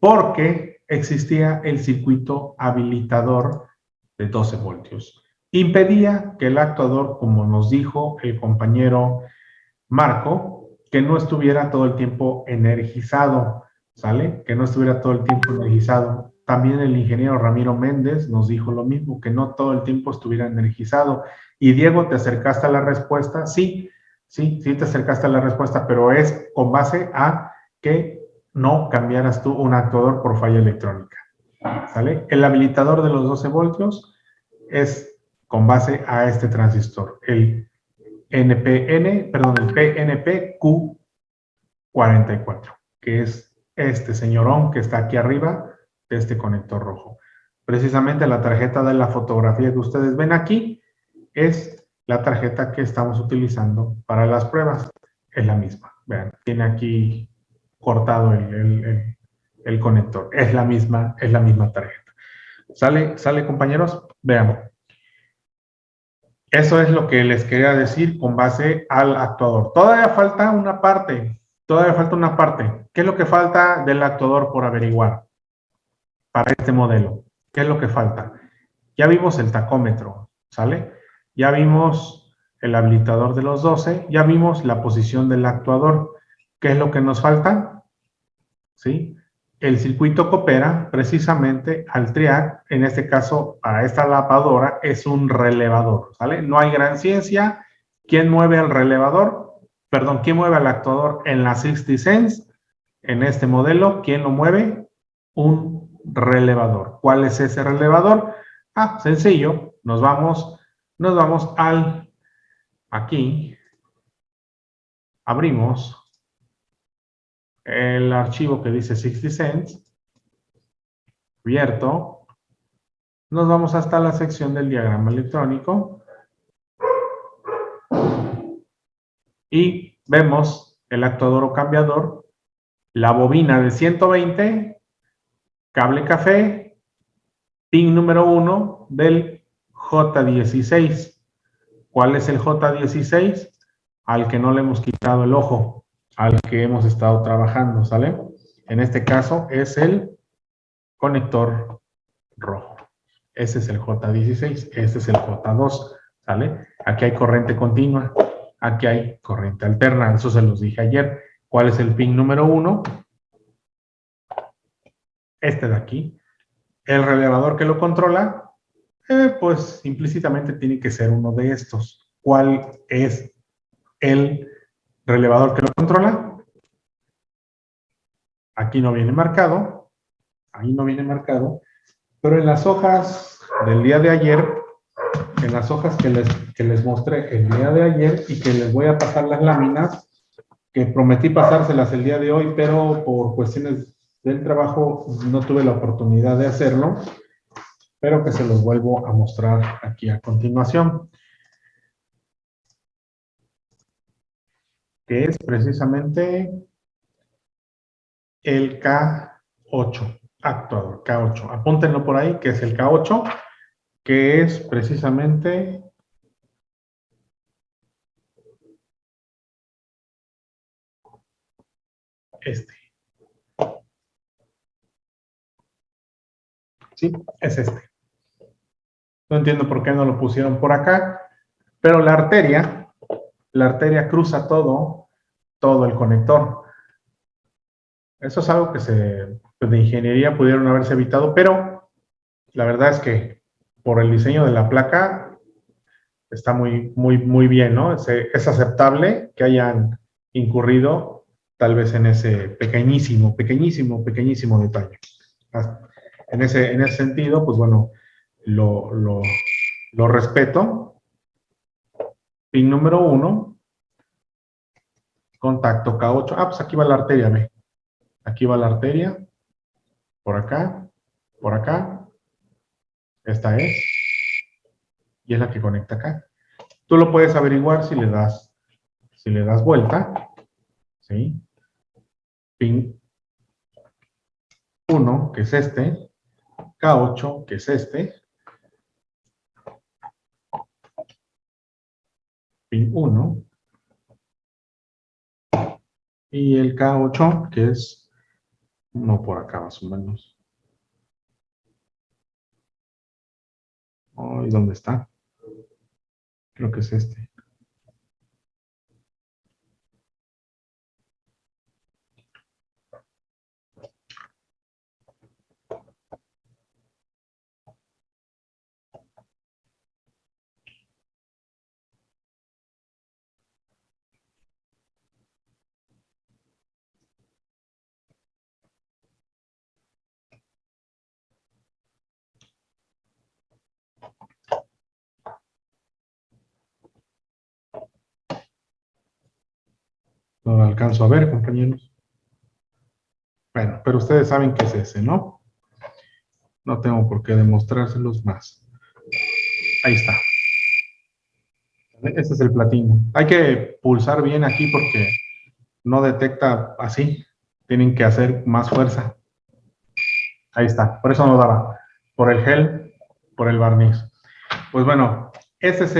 porque existía el circuito habilitador de 12 voltios. Impedía que el actuador, como nos dijo el compañero Marco, que no estuviera todo el tiempo energizado, ¿sale? Que no estuviera todo el tiempo energizado. También el ingeniero Ramiro Méndez nos dijo lo mismo, que no todo el tiempo estuviera energizado. Y Diego, ¿te acercaste a la respuesta? Sí, te acercaste a la respuesta, pero es con base a que no cambiaras tú un actuador por falla electrónica, ¿sale? El habilitador de los 12 voltios es con base a este transistor, el PNP-Q44, que es este señorón que está aquí arriba de este conector rojo. Precisamente la tarjeta de la fotografía que ustedes ven aquí es la tarjeta que estamos utilizando para las pruebas. Es la misma. Vean, tiene aquí cortado el conector. Es la misma tarjeta. ¿Sale, compañeros? Veamos. Eso es lo que les quería decir con base al actuador. Todavía falta una parte. ¿Qué es lo que falta del actuador por averiguar para este modelo? ¿Qué es lo que falta? Ya vimos el tacómetro, ¿sale? Ya vimos el habilitador de los 12, ya vimos la posición del actuador. ¿Qué es lo que nos falta? ¿Sí? El circuito que opera precisamente al triac, en este caso para esta lavadora, es un relevador, ¿sale? No hay gran ciencia. ¿Quién mueve al relevador? Perdón, ¿quién mueve al actuador en la 60 Sense? En este modelo, ¿quién lo mueve? Un relevador. ¿Cuál es ese relevador? Sencillo, nos vamos aquí, abrimos el archivo que dice 60 Cents, abierto, nos vamos hasta la sección del diagrama electrónico y vemos el actuador o cambiador, la bobina de 120, cable café, pin número 1 del J16. ¿Cuál es el J16? Al que no le hemos quitado el ojo, al que hemos estado trabajando, ¿sale? En este caso es el conector rojo. Ese es el J16, este es el J2, ¿sale? Aquí hay corriente continua, aquí hay corriente alterna, eso se los dije ayer. ¿Cuál es el pin número 1? Este de aquí. El relevador que lo controla, pues implícitamente tiene que ser uno de estos. ¿Cuál es el relevador que lo controla? Aquí no viene marcado, ahí no viene marcado, pero en las hojas del día de ayer, en las hojas que les mostré el día de ayer y que les voy a pasar las láminas, que prometí pasárselas el día de hoy, pero por cuestiones del trabajo no tuve la oportunidad de hacerlo, pero que se los vuelvo a mostrar aquí a continuación, que es precisamente el K8 actuador, K8. Apúntenlo por ahí, que es el K8, que es precisamente este. ¿Sí? Es este. No entiendo por qué no lo pusieron por acá, pero la arteria cruza todo el conector. Eso es algo que de ingeniería pudieron haberse evitado, pero la verdad es que por el diseño de la placa está muy bien, ¿no? Es aceptable que hayan incurrido tal vez en ese pequeñísimo detalle. En ese sentido, pues bueno, lo respeto. Pin número 1, contacto K8. Ah, pues aquí va la arteria, ve. Aquí va la arteria, por acá, esta es, y es la que conecta acá. Tú lo puedes averiguar si le das vuelta, ¿sí? Pin 1, que es este, K8, que es este, pin 1, y el K8, que es, no por acá más o menos. Oh, ¿y dónde está? Creo que es este. No lo alcanzo a ver, compañeros. Bueno, pero ustedes saben que es ese, ¿no? No tengo por qué demostrárselos más. Ahí está. Este es el platino. Hay que pulsar bien aquí porque no detecta así. Tienen que hacer más fuerza. Ahí está. Por eso no daba. Por el gel, por el barniz. Pues bueno, ese es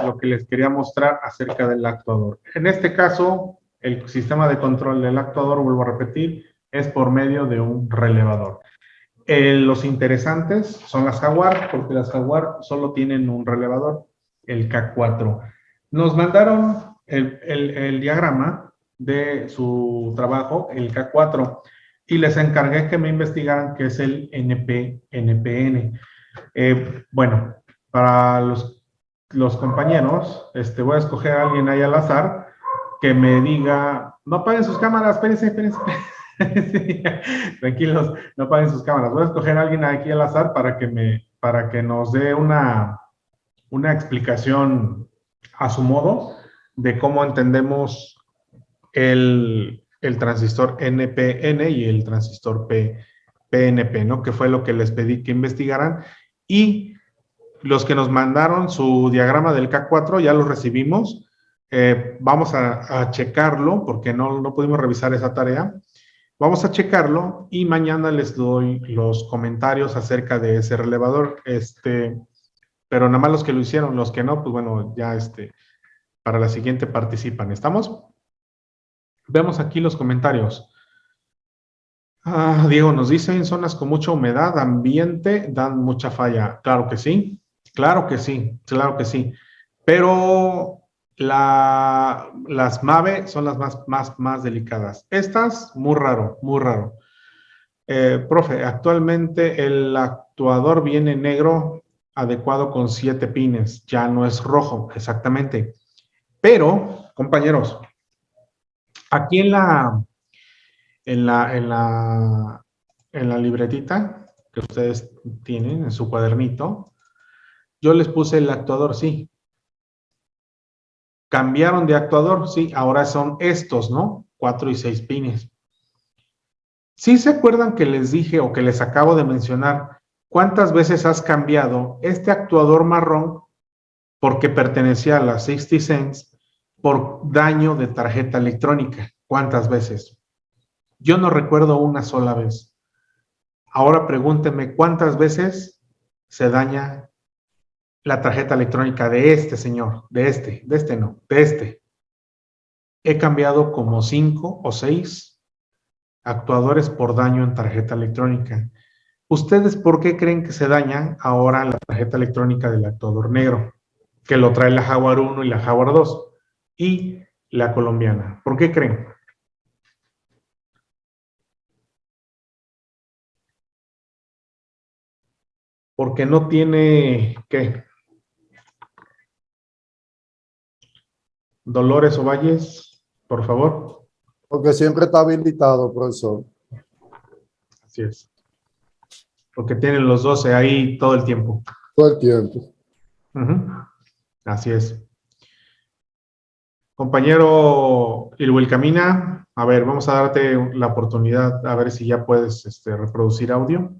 lo que les quería mostrar acerca del actuador. En este caso, el sistema de control del actuador, vuelvo a repetir, es por medio de un relevador. Los interesantes son las Jaguar, porque las Jaguar solo tienen un relevador, el K4. Nos mandaron el diagrama de su trabajo, el K4, y les encargué que me investigaran qué es el NPN. Bueno, para los compañeros, voy a escoger a alguien ahí al azar que me diga, no apaguen sus cámaras, espérense. Sí, tranquilos, no apaguen sus cámaras. Voy a escoger a alguien aquí al azar para que nos dé una explicación a su modo de cómo entendemos el transistor NPN y el transistor PNP, ¿no? Que fue lo que les pedí que investigaran. Y los que nos mandaron su diagrama del K4 ya lo recibimos. Vamos a checarlo porque no pudimos revisar esa tarea. Vamos a checarlo y mañana les doy los comentarios acerca de ese relevador. Pero nada más los que lo hicieron, los que no, pues bueno, ya para la siguiente participan. ¿Estamos? Vemos aquí los comentarios. Diego nos dice, en zonas con mucha humedad, ambiente, dan mucha falla. Claro que sí, claro que sí, claro que sí. Pero las MAVE son las más delicadas. Estas, muy raro, muy raro. Profe, actualmente el actuador viene negro adecuado con 7 pines, ya no es rojo, exactamente. Pero, compañeros, aquí en la libretita que ustedes tienen en su cuadernito, yo les puse el actuador, sí. Cambiaron de actuador, sí, ahora son estos, ¿no? 4 y 6 pines. ¿Sí se acuerdan que les dije o que les acabo de mencionar cuántas veces has cambiado este actuador marrón porque pertenecía a la 60 Cents por daño de tarjeta electrónica? ¿Cuántas veces? Yo no recuerdo una sola vez. Ahora pregúnteme cuántas veces se daña la tarjeta electrónica de este señor, de este no, de este. he cambiado como 5 o 6 actuadores por daño en tarjeta electrónica. ¿Ustedes por qué creen que se daña ahora la tarjeta electrónica del actuador negro? Que lo trae la Jaguar 1 y la Jaguar 2 y la colombiana. ¿Por qué creen? Porque no tiene, ¿qué? Dolores o Valles, por favor. Porque siempre está habilitado, profesor. Así es. Porque tienen los 12 ahí todo el tiempo. Todo el tiempo. Así es. Compañero Ilhuilcamina, a ver, vamos a darte la oportunidad a ver si ya puedes reproducir audio.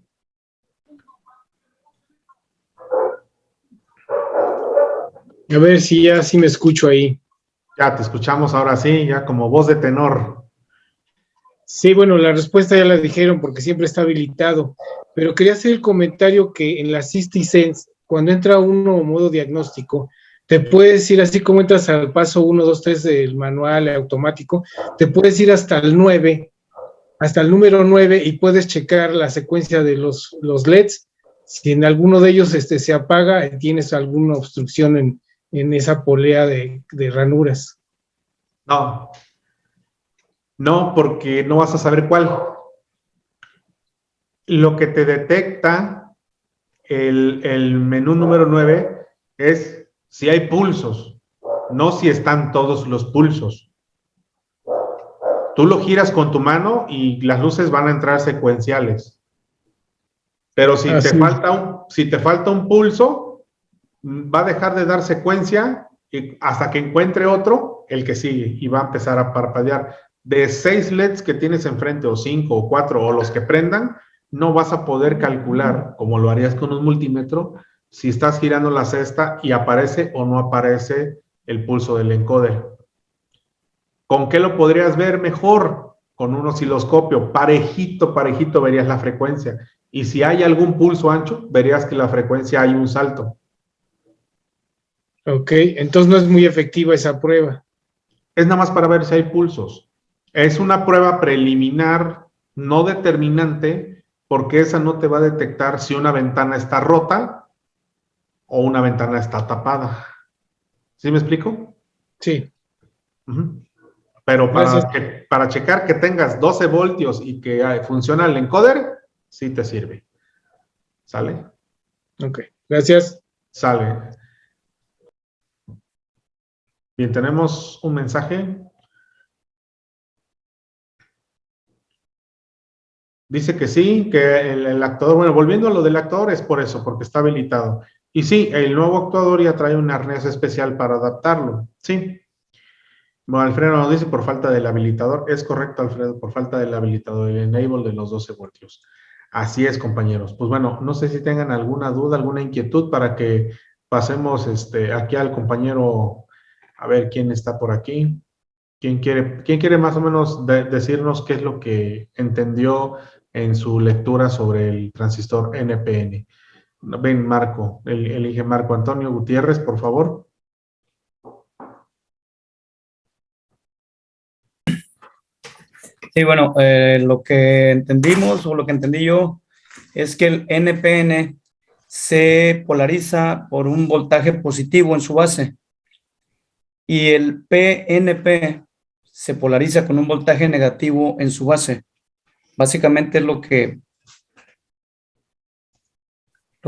A ver si ya sí me escucho ahí. Ya te escuchamos ahora sí, ya como voz de tenor. Sí, bueno, la respuesta ya la dijeron porque siempre está habilitado, pero quería hacer el comentario que en la Sense, cuando entra uno en modo diagnóstico, te puedes ir así como entras al paso 1, 2, 3 del manual automático, te puedes ir hasta el 9, hasta el número 9 y puedes checar la secuencia de los LEDs. Si en alguno de ellos se apaga, tienes alguna obstrucción en esa polea de ranuras. No, no, porque no vas a saber cuál. Lo que te detecta el menú número 9 es si hay pulsos, no si están todos los pulsos. Tú lo giras con tu mano y las luces van a entrar secuenciales. Pero si te falta un pulso, va a dejar de dar secuencia hasta que encuentre otro, el que sigue, y va a empezar a parpadear. De 6 LEDs que tienes enfrente, o 5 o 4, o los que prendan, no vas a poder calcular, como lo harías con un multímetro, si estás girando la cesta y aparece o no aparece el pulso del encoder. ¿Con qué lo podrías ver mejor? Con un osciloscopio, parejito, parejito verías la frecuencia. Y si hay algún pulso ancho, verías que la frecuencia hay un salto. Ok, entonces no es muy efectiva esa prueba. Es nada más para ver si hay pulsos. Es una prueba preliminar, no determinante, porque esa no te va a detectar si una ventana está rota o una ventana está tapada. ¿Sí me explico? Sí. Pero Gracias. para checar que tengas 12 voltios y que funciona el encoder, sí te sirve. ¿Sale? Ok, gracias. Sale. Bien, tenemos un mensaje. Dice que sí, que el actuador, bueno, volviendo a lo del actuador, es por eso, porque está habilitado. Y sí, el nuevo actuador ya trae un arnés especial para adaptarlo. Sí. Bueno, Alfredo nos dice por falta del habilitador. Es correcto, Alfredo, por falta del habilitador, el enable de los 12 voltios. Así es, compañeros. Pues bueno, no sé si tengan alguna duda, alguna inquietud para que pasemos aquí al compañero, a ver quién está por aquí. ¿Quién quiere más o menos decirnos qué es lo que entendió en su lectura sobre el transistor NPN? Ven, Marco, elige Marco Antonio Gutiérrez, por favor. Sí, bueno, lo que entendimos o lo que entendí yo es que el NPN se polariza por un voltaje positivo en su base y el PNP se polariza con un voltaje negativo en su base. Básicamente es lo que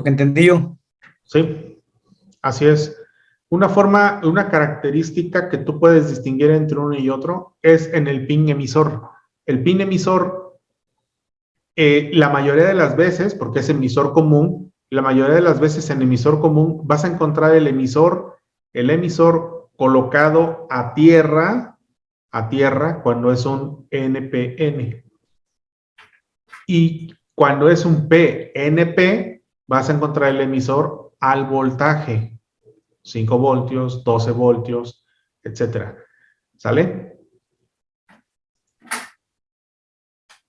entendí yo. Sí, así es. Una característica que tú puedes distinguir entre uno y otro es en el pin emisor. El pin emisor, la mayoría de las veces, porque es emisor común, la mayoría de las veces en emisor común vas a encontrar el emisor colocado a tierra cuando es un NPN. Y cuando es un PNP, vas a encontrar el emisor al voltaje. 5 voltios, 12 voltios, etcétera. ¿Sale?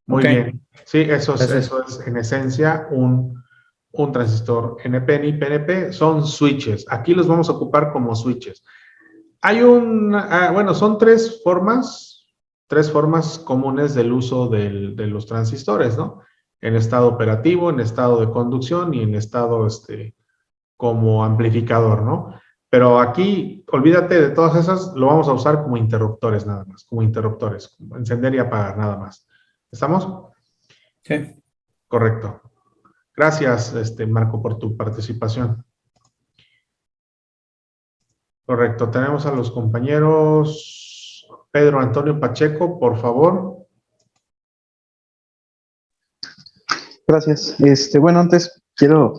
Muy bien. Sí, eso es en esencia un transistor NPN y PNP. Son switches. Aquí los vamos a ocupar como switches. Bueno, son tres formas comunes del uso de los transistores, ¿no? En estado operativo, en estado de conducción y en estado como amplificador, ¿no? Pero aquí, olvídate de todas esas, lo vamos a usar como interruptores nada más, como interruptores, como encender y apagar nada más. ¿Estamos? Sí. Correcto. Gracias, Marco, por tu participación. Correcto. Tenemos a los compañeros Pedro Antonio Pacheco, por favor. Gracias. Bueno, antes quiero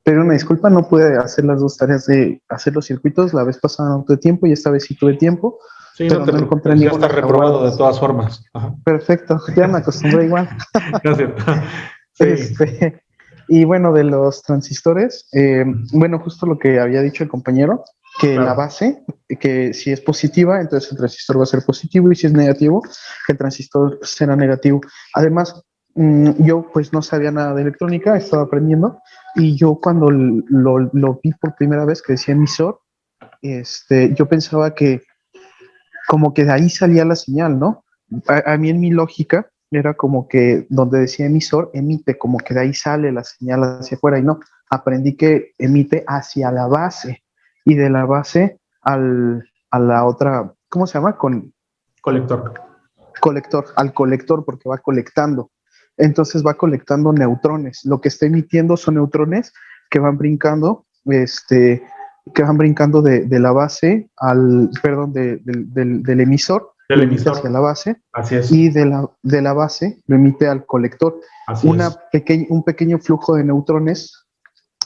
pedir una disculpa, no pude hacer las dos tareas de hacer los circuitos, la vez pasada no tuve tiempo y esta vez sí tuve tiempo, Sí, pero no te no encontré preocupes, ya ninguna está reprobado jaguar. de todas formas. Ajá. Perfecto, ya me acostumbré igual. Gracias. Sí. Y bueno, de los transistores, bueno, justo lo que había dicho el compañero, que Claro. la base, que si es positiva, entonces el transistor va a ser positivo, y si es negativo, el transistor será negativo. Además, yo pues no sabía nada de electrónica, estaba aprendiendo, y yo cuando lo vi por primera vez que decía emisor, yo pensaba que como que de ahí salía la señal, ¿no? A mí en mi lógica era como que donde decía emisor, emite, como que de ahí sale la señal hacia afuera, y no, aprendí que emite hacia la base, y de la base a la otra, ¿cómo se llama? Colector. Al colector, porque va colectando. Entonces va colectando neutrones. Lo que está emitiendo son neutrones que van brincando, de la base perdón, del emisor, Del lo emite emisor. hacia la base, Así es. y de la base lo emite al colector. Así es. Un pequeño flujo de neutrones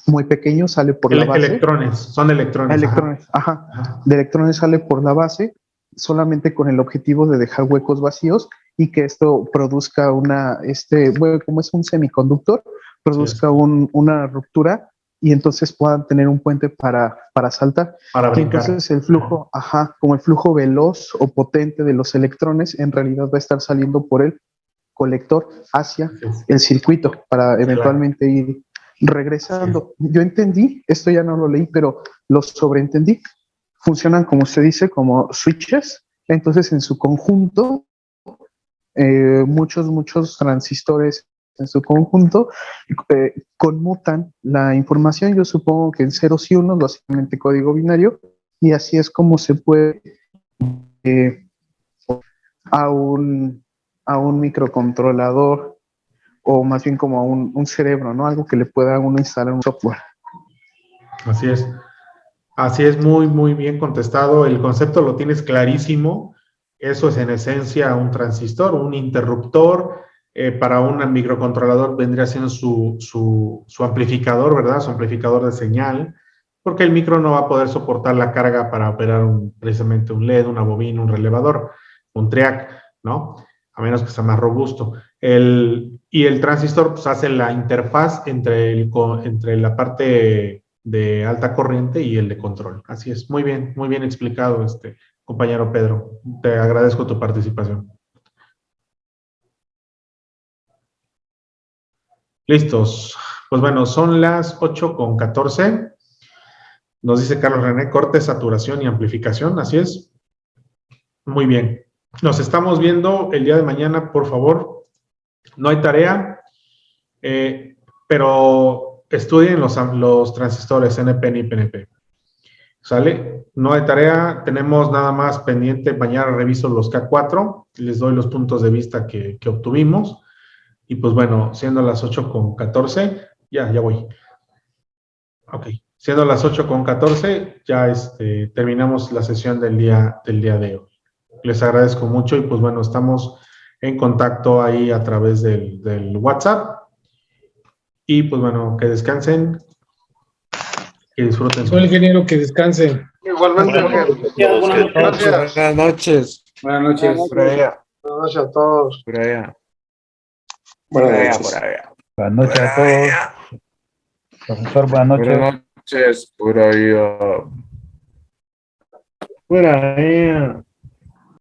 muy pequeño sale por la base. Electrones, son electrones. Electrones, ajá. De electrones sale por la base solamente con el objetivo de dejar huecos vacíos y que esto produzca bueno, como es un semiconductor, produzca una ruptura y entonces puedan tener un puente para saltar. Para y brincar. entonces el flujo, como el flujo veloz o potente de los electrones, en realidad va a estar saliendo por el colector hacia el circuito para eventualmente ir regresando. Yo entendí, esto ya no lo leí, pero lo sobreentendí. Funcionan, como usted dice, como switches. Entonces, en su conjunto, muchos transistores en su conjunto conmutan la información, yo supongo que en ceros y unos, básicamente código binario, y así es como se puede a un microcontrolador, o más bien como a un cerebro, ¿no? Algo que le pueda uno instalar un software. Así es. Así es, muy, muy bien contestado. El concepto lo tienes clarísimo. Eso es en esencia un transistor, un interruptor. Para un microcontrolador vendría siendo su amplificador, ¿verdad? Su amplificador de señal, porque el micro no va a poder soportar la carga para operar precisamente un LED, una bobina, un relevador, un triac, ¿no? A menos que sea más robusto. Y el transistor pues, hace la interfaz entre la parte de alta corriente y el de control. Así es, muy bien explicado, compañero Pedro. Te agradezco tu participación. Listos. Pues bueno, son las 8:14. Nos dice Carlos René, corte, saturación y amplificación. Así es. Muy bien. Nos estamos viendo el día de mañana, por favor. No hay tarea, pero estudien los transistores NPN y PNP. ¿Sale? No hay tarea, tenemos nada más pendiente, mañana reviso los K4, les doy los puntos de vista que obtuvimos, y pues bueno, siendo las 8:14, ya voy. Ok, siendo las 8:14, ya terminamos la sesión del día de hoy. Les agradezco mucho y pues bueno, estamos en contacto ahí a través del WhatsApp, y pues bueno, que descansen, que disfruten. Soy ingeniero, que descanse. Igualmente, Gracias. Buenas noches. Buenas noches. Por allá. Buenas noches a todos. Por allá. Buenas noches. Por allá. Buenas noches a todos. Profesor, buenas noches. Buenas noches. Por allá. Por allá.